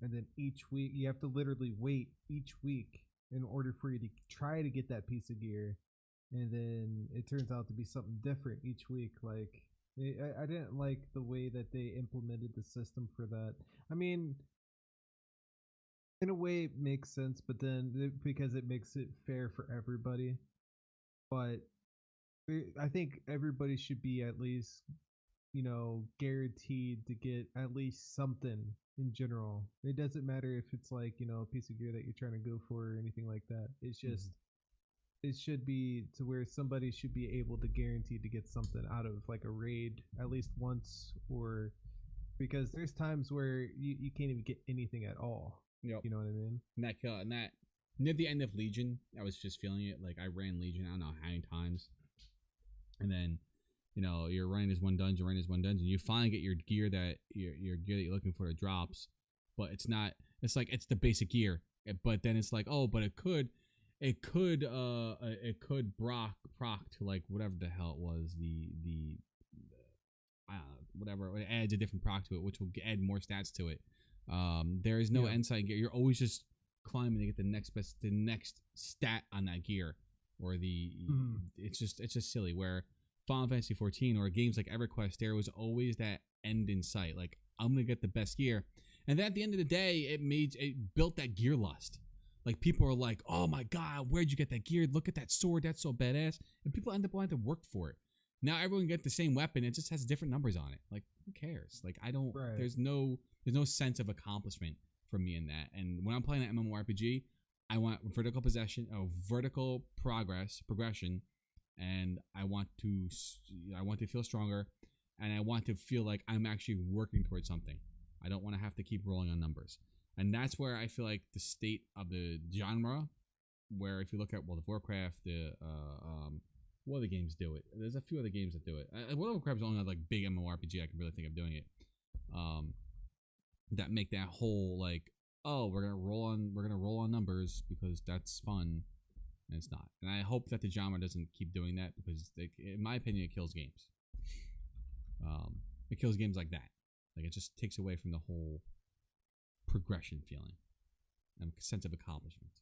and then each week you have to literally wait each week in order for you to try to get that piece of gear, and then it turns out to be something different each week. Like I didn't like the way that they implemented the system for that. I mean, in a way it makes sense, but then because it makes it fair for everybody. But I think everybody should be at least, guaranteed to get at least something in general. It doesn't matter if it's like, a piece of gear that you're trying to go for or anything like that. It's just, it should be to where somebody should be able to guarantee to get something out of like a raid at least once, or because there's times where you can't even get anything at all. Yep. You know what I mean? And that near the end of Legion, I was just feeling it. Like I ran Legion, I don't know how many times, and then you're running this one dungeon, you finally get your gear that your gear that you're looking for, that drops, but it's not. It's like it's the basic gear, but then it's like, oh, but it could proc to like whatever the hell it was, the I don't know, whatever, it adds a different proc to it, which will add more stats to it. There is no inside gear. You're always just climbing to get the next stat on that gear, or it's just silly. Where Final Fantasy 14 or games like EverQuest, there was always that end in sight. Like I'm gonna get the best gear, and then at the end of the day, it built that gear lust. Like people are like, oh my god, where'd you get that gear? Look at that sword, that's so badass. And people end up wanting to work for it. Now everyone get the same weapon, it just has different numbers on it. Like who cares? Like I don't. Right. There's no sense of accomplishment for me in that. And when I'm playing an MMORPG, I want vertical progression, and I want to feel stronger. and I want to feel like I'm actually working towards something. I don't want to have to keep rolling on numbers. And that's where I feel like the state of the genre, where if you look at World of Warcraft, what other games do it? There's a few other games that do it. World of Warcraft is only like big MMORPG I can really think of doing it. That make that whole like, oh, we're gonna roll on numbers because that's fun, and it's not. And I hope that the genre doesn't keep doing that because, in my opinion, it kills games. It kills games like that. Like it just takes away from the whole progression feeling and sense of accomplishment.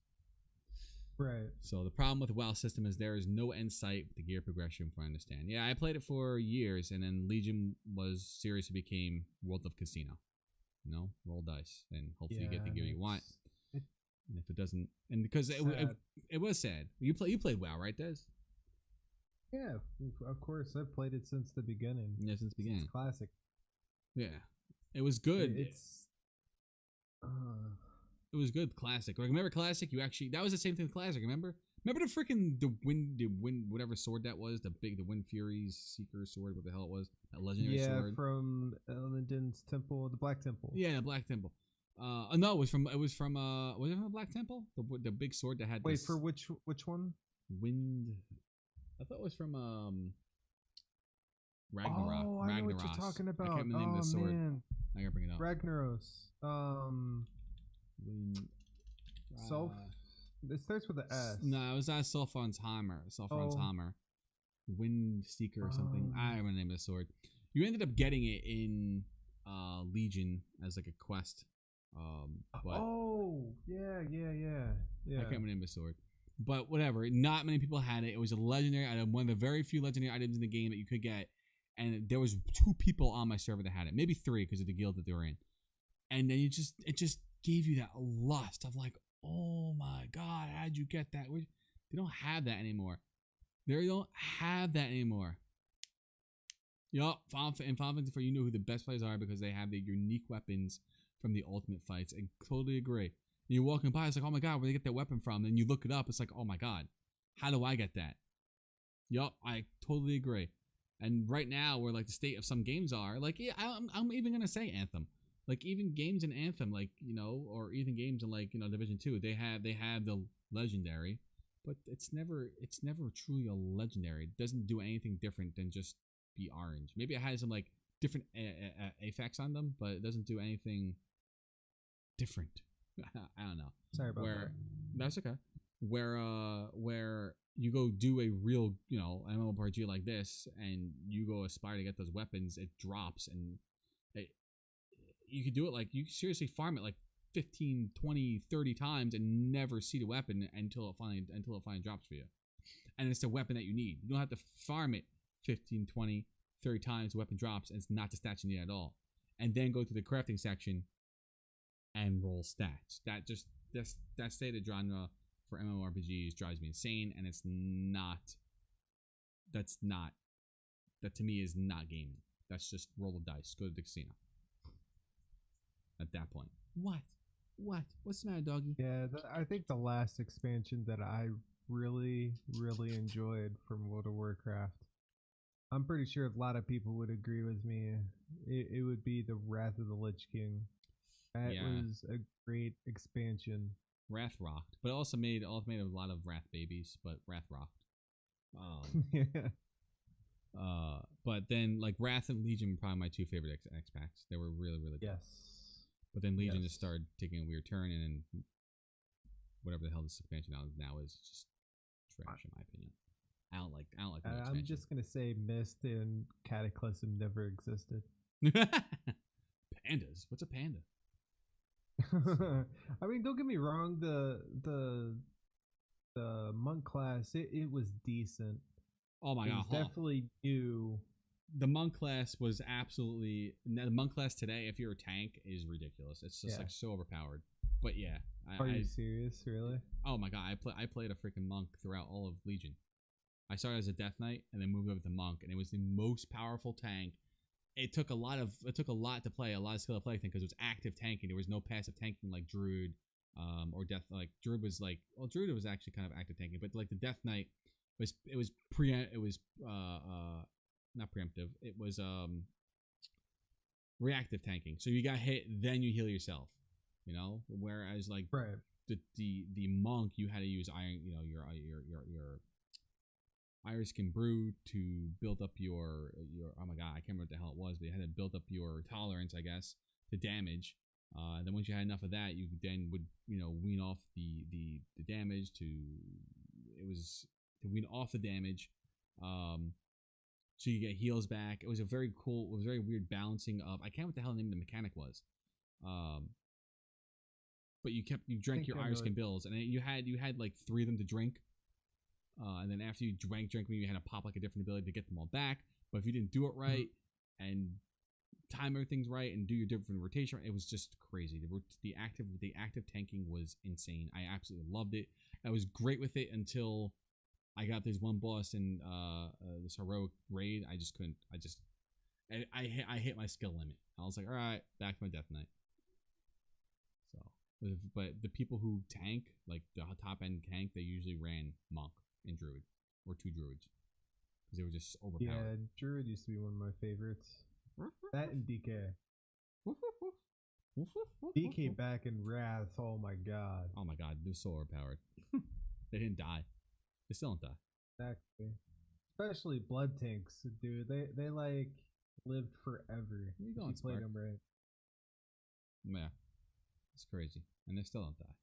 Right. So the problem with the WoW system is there is no end sight with the gear progression, from what I understand. Yeah, I played it for years, and then Legion was seriously became World of Casino. You know, roll dice, and hopefully you get the gear you want. And if it doesn't, and because it was sad. You played WoW, right, Des? Yeah, of course. I've played it since the beginning. Yeah, since the beginning. It's classic. Yeah, it was good. It was good. Classic. Like, remember Classic? That was the same thing with Classic. Remember the freaking the wind whatever sword that was, the Wind Fury's Seeker sword, what the hell it was, that legendary sword. Yeah, from Elendin's Temple, the Black Temple. Yeah, the Black Temple. No, it was from was it from the Black Temple? The big sword that had. Wait, for which one? Wind. I thought it was from Ragnarok. Oh, I know what you're talking about. I can't remember the name of the sword. Man. I gotta bring it up. Ragnaros. Wind. It starts with an S. No, it was Sulfon's Hammer. Hammer. Wind Seeker or something. I don't remember the name of the sword. You ended up getting it in Legion as like a quest. But yeah. I can't remember the name of the sword. But whatever. Not many people had it. It was a legendary item, one of the very few legendary items in the game that you could get. And there was 2 people on my server that had it. Maybe 3 because of the guild that they were in. And then it just gave you that lust of like, oh my god, how'd you get that? They don't have that anymore. Yup, in Final Fantasy 4, you know who the best players are because they have the unique weapons from the Ultimate fights. I totally agree. And you're walking by, it's like, oh my god, where they get that weapon from? And you look it up, it's like, oh my god, how do I get that? Yup, I totally agree. And right now, where like the state of some games are, like, yeah, I'm even gonna say Anthem. Like even games in Anthem, like, you know, or even games in like, you know, Division 2, they have the legendary, but it's never truly a legendary. It doesn't do anything different than just be orange. Maybe it has some like different effects on them, but it doesn't do anything different. I don't know. Sorry about that. That's okay. Where you go do a real, you know, MMORPG like this, and you go aspire to get those weapons, it drops, and you could do it like, you seriously farm it like 15, 20, 30 times and never see the weapon until it finally drops for you. And it's the weapon that you need. You don't have to farm it 15, 20, 30 times, the weapon drops, and it's not the stats you need at all. And then go to the crafting section and roll stats. That state of genre for MMORPGs drives me insane, and that to me is not gaming. That's just roll the dice, go to the casino. At that point, what's the matter, doggy? Yeah, I think the last expansion that I really enjoyed from World of Warcraft, I'm pretty sure a lot of people would agree with me, it would be the Wrath of the Lich King. That was a great expansion. Wrath rocked, but it also made a lot of Wrath babies, but Wrath rocked. Yeah. But then like Wrath and Legion were probably my 2 favorite Xpacs. They were really good. Yes. But then Legion just started taking a weird turn, and then whatever the hell this expansion now is just trash in my opinion. I don't like the expansion. I'm just gonna say Mist and Cataclysm never existed. Pandas? What's a panda? I mean, don't get me wrong. The monk class, it was decent. Oh my god, definitely new. The monk class was absolutely. The monk class today, if you're a tank, is ridiculous. It's just like so overpowered. But yeah, are you serious? Really? Oh my god, I played a freaking monk throughout all of Legion. I started as a Death Knight and then moved over to monk, and it was the most powerful tank. It took a lot to play, a lot of skill to play, because it was active tanking. There was no passive tanking like Druid, or Death. Like Druid was Druid was actually kind of active tanking, but like the Death Knight was not preemptive. It was reactive tanking. So you got hit, then you heal yourself. You know, whereas like Right. the monk, you had to use iron. You know, your Iris Skin Brew to build up your oh my god, I can't remember what the hell it was, but you had to build up your tolerance, I guess, to damage. Then once you had enough of that, you then would, you know, wean off the damage to wean off the damage. So you get heals back. It was a very cool, it was a very weird balancing of, I can't remember what the hell the name of the mechanic was. But you drank your Iris Skin Bills, and you had like 3 of them to drink. And then after you drank, you had to pop like a different ability to get them all back. But if you didn't do it right and time everything's right and do your different rotation, it was just crazy. The active tanking was insane. I absolutely loved it. I was great with it until I got this one boss in this heroic raid. I just couldn't. I hit my skill limit. I was like, all right, back to my death knight. So, but the people who tank, like the top end tank, they usually ran monk and druid or 2 druids because they were just overpowered. Yeah, druid used to be one of my favorites. That and DK. DK back in Wrath. Oh my god. Oh my god, they're so overpowered. They didn't die. They still don't die. Exactly. Especially blood tanks, dude. They like lived forever. You going, if you played them right. Yeah, it's crazy, and they still don't die.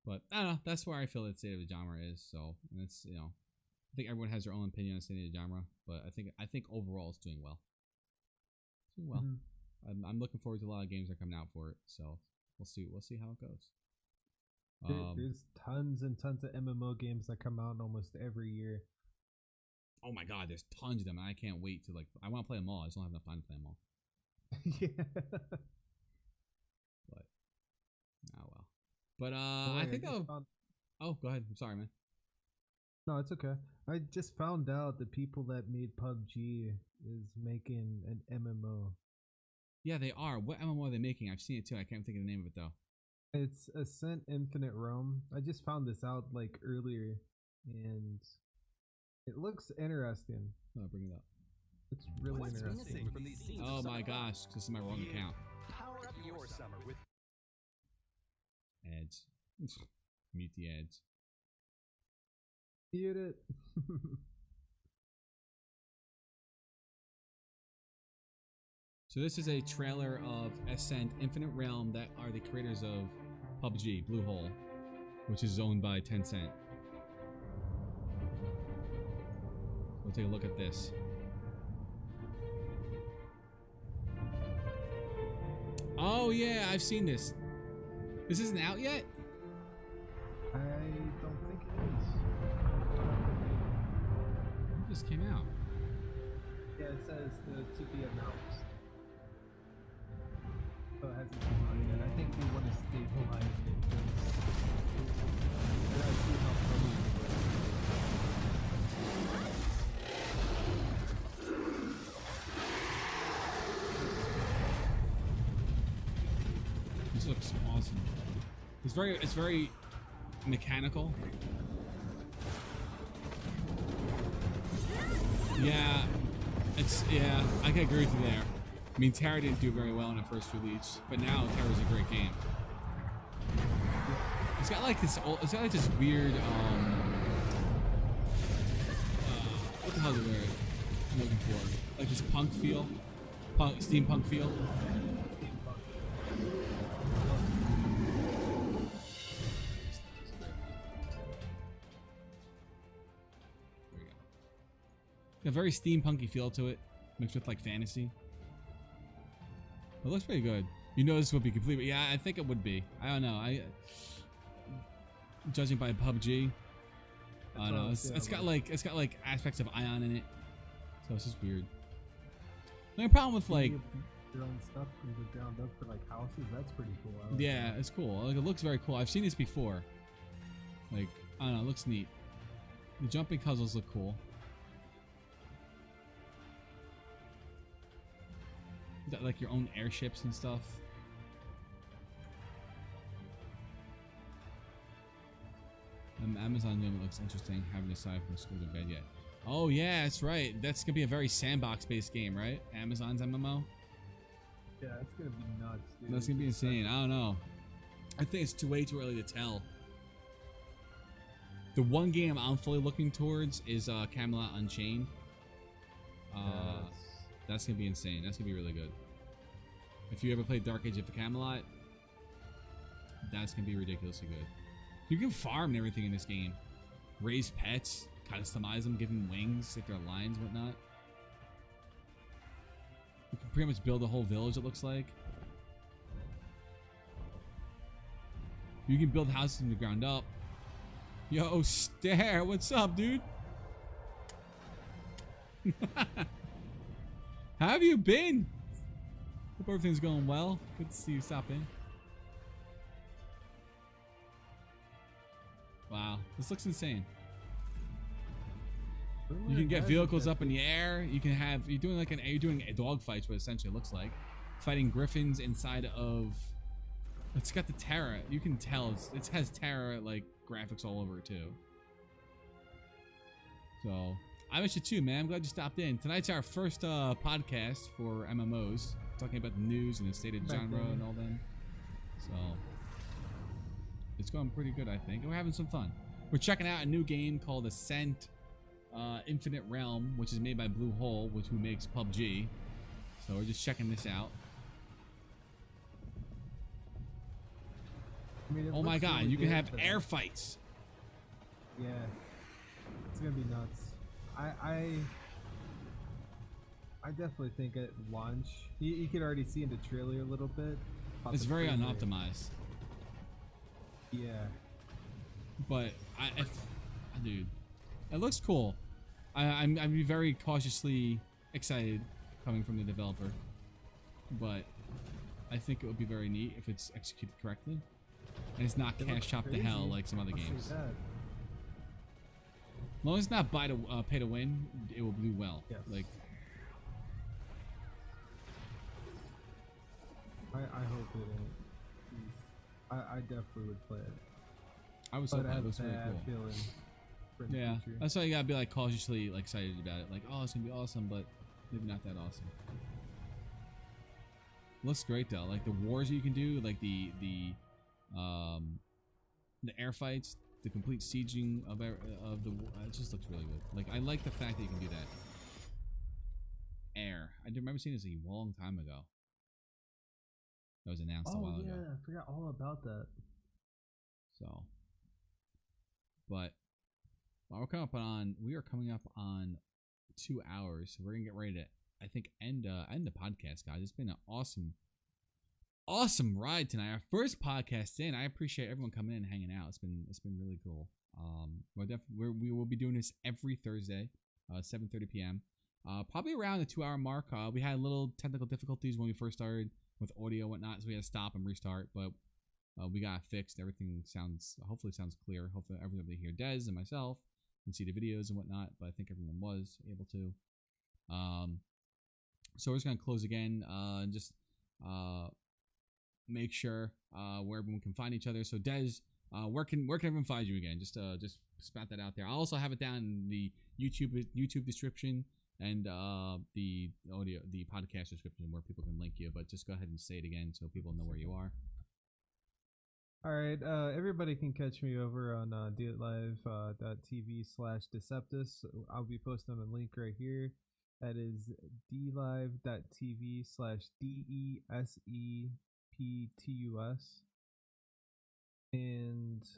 But I don't know. That's where I feel the state of the genre is. So, and it's, you know, I think everyone has their own opinion on the state of the genre, but I think overall it's doing well. It's doing well. I'm looking forward to a lot of games that are coming out for it. So we'll see how it goes. There's tons and tons of MMO games that come out almost every year. Oh my god, there's tons of them, and I can't wait to, like, I want to play them all. I just don't have enough time to play them all. Yeah. But oh well. But I think go ahead. I'm sorry, man. No, it's okay. I just found out the people that made PUBG is making an MMO. Yeah, they are. What MMO are they making? I've seen it too. I can't think of the name of it though. It's Ascent Infinite Realm. I just found this out like earlier, and it looks interesting. No, bring it up. It's really interesting. Oh my gosh, this is my wrong account. Power up your summer with Ads. Mute the ads. Mute it. So this is a trailer of Ascent Infinite Realm that are the creators of PUBG, Bluehole, which is owned by Tencent. We'll take a look at this. Oh yeah, I've seen this. This isn't out yet? I don't think it is. It just came out. Yeah, it says to be announced. So it hasn't come out yet. I think they want to stabilize it because I see how funny it was. This looks awesome. It's very mechanical. Yeah, I can agree with you there. I mean, Terra didn't do very well in the first release, but now Terra's a great game. It's got like this weird what the hell is the word I'm looking for? Like this punk feel, steampunk feel. A very steampunky feel to it, mixed with like fantasy. It looks pretty good. You know this would be complete, but yeah, I think it would be. I don't know. Judging by PUBG, I don't know. It's got like aspects of Ion in it, so it's just weird. The only problem with like your own stuff from the ground up for like houses, that's pretty cool. Yeah, it's cool. Like it looks very cool. I've seen this before. Like I don't know, it looks neat. The jumping puzzles look cool. You got like your own airships and stuff. Amazon Unit looks interesting. Haven't decided from the school to bed yet. Oh yeah, that's right. That's gonna be a very sandbox-based game, right? Amazon's MMO. Yeah, it's gonna be nuts, dude. That's gonna be insane. I don't know. I think it's way too early to tell. The one game I'm fully looking towards is Camelot Unchained. That's gonna be insane. That's gonna be really good. If you ever played Dark Age of Camelot, that's gonna be ridiculously good. You can farm and everything in this game. Raise pets, customize them, give them wings if they're lions and whatnot. You can pretty much build a whole village, it looks like. You can build houses from the ground up. Yo, Stare, what's up, dude? How have you been? Hope everything's going well. Good to see you stop in. Wow, this looks insane. You can get vehicles up in the air. You can have you're doing dog fights, what essentially it looks like, fighting griffins inside of. It's got the Terra. You can tell it has Terra like graphics all over it too. So I miss you too, man. I'm glad you stopped in. Tonight's our first podcast for MMOs, talking about the news and the state of the genre and all them. So it's going pretty good, I think. And we're having some fun. We're checking out a new game called Ascent Infinite Realm, which is made by Blue Hole, who makes PUBG. So we're just checking this out. I mean, oh my god, really you can good, have but air fights. Yeah, it's gonna be nuts. I definitely think at launch, you could already see in the trailer a little bit. It's very unoptimized. Yeah. But dude, it looks cool. I'd be very cautiously excited coming from the developer, but I think it would be very neat if it's executed correctly and it's not cash chopped to hell like some other games. As long as it's not pay to win, it will do well. Yes. Like, I hope it ain't. I definitely would play it. I was so glad. It was very cool. Yeah, that's why you gotta be like cautiously like excited about it. Like, oh, it's gonna be awesome, but maybe not that awesome. Looks great though. Like the wars that you can do, like the air fights, the complete sieging of the. It just looks really good. Like I like the fact that you can do that. Air. I remember seeing this a long time ago. That was announced a while ago. Oh yeah, I forgot all about that. So, but while we are coming up on 2 hours, so we're gonna get ready to, I think, end the podcast, guys. It's been an awesome ride tonight. Our first podcast in. I appreciate everyone coming in and hanging out. It's been really cool. We will be doing this every Thursday, 7:30 p.m. Probably around the 2 hour mark. We had a little technical difficulties when we first started with audio and whatnot, so we had to stop and restart, but we got it fixed. Everything hopefully sounds clear. Hopefully everybody here, Des and myself, can see the videos and whatnot, but I think everyone was able to. So we're just gonna close again and just make sure where everyone can find each other. So Des, where can everyone find you again? Just spat that out there. I'll also have it down in the YouTube description and the podcast description where people can link you. But just go ahead and say it again so people know where you are. All right, everybody can catch me over on dlive.tv/Deseptus. I'll be posting a link right here. That is dlive.tv/DESEPTUS. And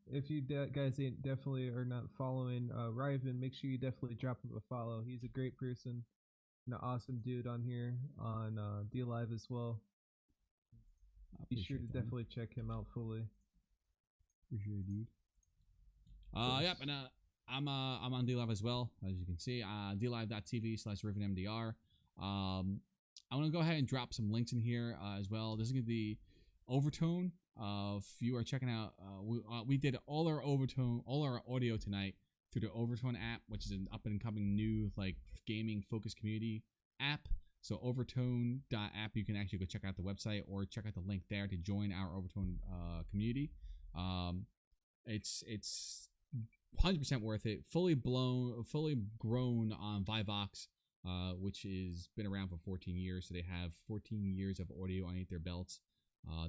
if you guys definitely are not following Ryven, make sure you definitely drop him a follow. He's a great person and an awesome dude on here on DLive as well. Be sure to definitely check him out fully. Appreciate it, dude. Yep, and I'm on DLive as well, as you can see. dlive.tv/RivenMDR. I'm gonna go ahead and drop some links in here as well. This is gonna be Overtone. If you are checking out, we did all our audio tonight through the Overtone app, which is an up and coming new like gaming focused community app. So overtone.app, you can actually go check out the website or check out the link there to join our Overtone community. It's 100% worth it. Fully grown on Vivox, which has been around for 14 years. So they have 14 years of audio underneath their belts.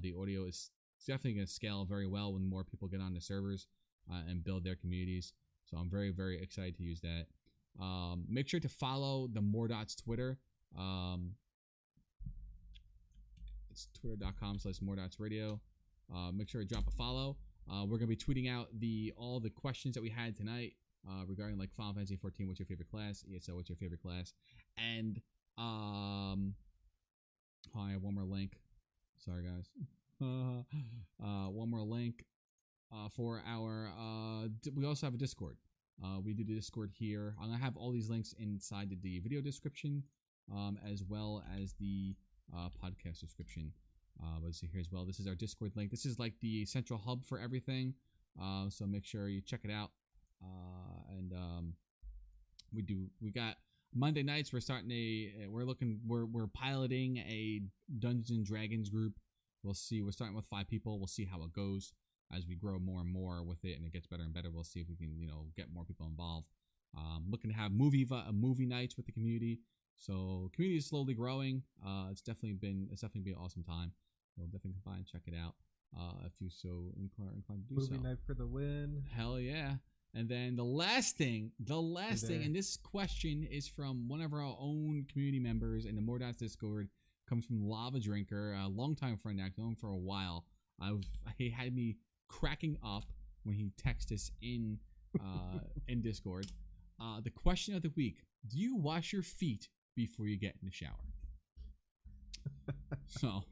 The audio is definitely going to scale very well when more people get on the servers and build their communities. So I'm very, very excited to use that. Make sure to follow the MoarDots Twitter. It's twitter.com/MoarDotsRadio. Make sure to drop a follow. We're going to be tweeting out all the questions that we had tonight regarding like Final Fantasy 14, what's your favorite class? ESO, what's your favorite class? And I have one more link. Sorry, guys. One more link for our. We also have a Discord. We do the Discord here. I'm gonna have all these links inside the video description, as well as the podcast description. But see here as well. This is our Discord link. This is like the central hub for everything. So make sure you check it out. And we got Monday nights. We're starting we're piloting a Dungeons and Dragons group. We'll see. We're starting with 5 people. We'll see how it goes as we grow more and more with it, and it gets better and better. We'll see if we can, get more people involved. Looking to have movie nights with the community. So community is slowly growing. It's definitely been an awesome time. So definitely come by and check it out if you so inclined to do so. Movie night for the win. Hell yeah. And then the last thing, and this question is from one of our own community members in the MoarDots Discord. Comes from Lava Drinker, a longtime friend. I've known him for a while. He had me cracking up when he texted us in Discord. The question of the week: do you wash your feet before you get in the shower? So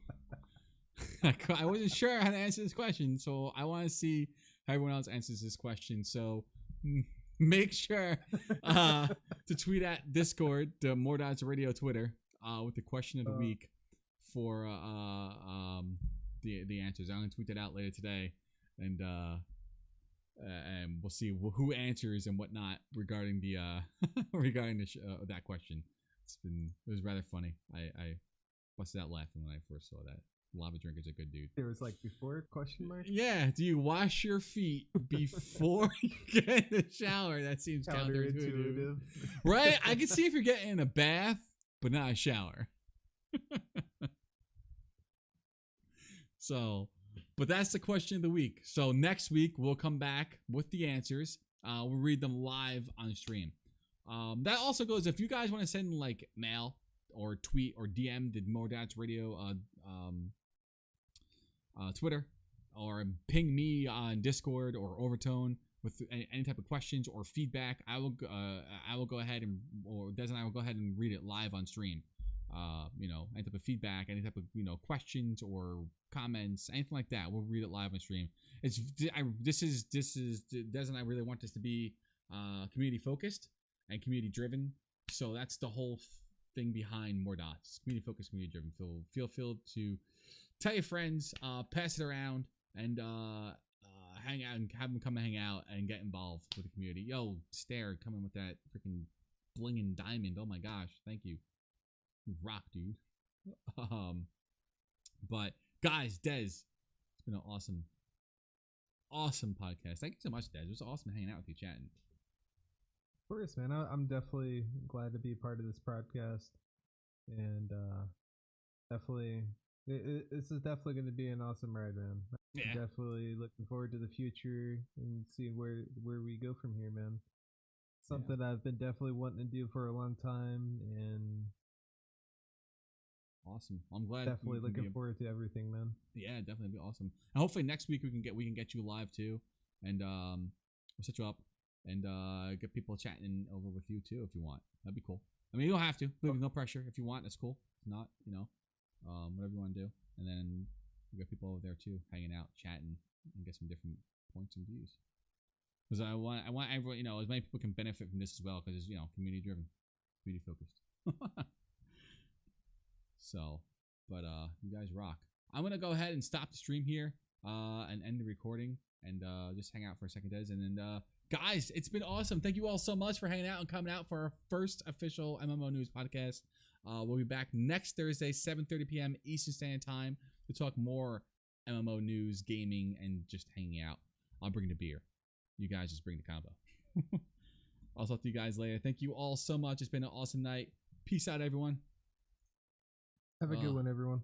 I wasn't sure how to answer this question, so I want to see how everyone else answers this question. So make sure to tweet at Discord, the MoarDotsRadio Twitter, with the question of the week for the answers. I'm gonna tweet that out later today, and we'll see who answers and whatnot regarding the that question. It was rather funny. I busted out laughing when I first saw that. Lava Drinker's a good dude. It was like before question mark. Yeah. Do you wash your feet before you get in the shower? That seems counterintuitive, right? I can see if you're getting in a bath, but not a shower. So, but that's the question of the week. So next week we'll come back with the answers. We'll read them live on stream. That also goes if you guys want to send like mail or tweet or DM the MoarDotsRadio Twitter, or ping me on Discord or Overtone with any type of questions or feedback. I will go ahead or Des and I will go ahead and read it live on stream. Any type of feedback, any type of questions or comments, anything like that. We'll read it live on stream. Des and I really want this to be community focused and community driven. So that's the whole thing behind MoarDots. Community focused, community driven. Feel free to tell your friends, pass it around, and hang out and have them come and hang out and get involved with the community. Yo, Stare, coming with that freaking blinging diamond. Oh my gosh, thank you. You rock, dude. But guys, Des, it's been an awesome podcast. Thank you so much, Des. It was awesome hanging out with you, chatting. Of course, man. I'm definitely glad to be part of this podcast, and definitely. This is definitely going to be an awesome ride, man. Yeah. I'm definitely looking forward to the future and see where we go from here, man. Something I've been definitely wanting to do for a long time, and awesome. I'm glad. Definitely looking forward to everything, man. Yeah, definitely be awesome. And hopefully next week we can get you live too, and we'll set you up and get people chatting over with you too if you want. That'd be cool. I mean, you don't have to. No pressure. If you want, that's cool. If not, whatever you want to do. And then we got people over there too, hanging out, chatting, and get some different points and views. Because I want everyone, as many people can benefit from this as well, because it's community driven, community focused. So, but you guys rock. I'm gonna go ahead and stop the stream here, and end the recording, and just hang out for a second, Des, and then guys, it's been awesome. Thank you all so much for hanging out and coming out for our first official MMO news podcast. We'll be back next Thursday, 7:30 p.m. Eastern Standard Time, to talk more MMO news, gaming, and just hanging out. I'll bring the beer. You guys just bring the combo. I'll talk to you guys later. Thank you all so much. It's been an awesome night. Peace out, everyone. Have a good one, everyone.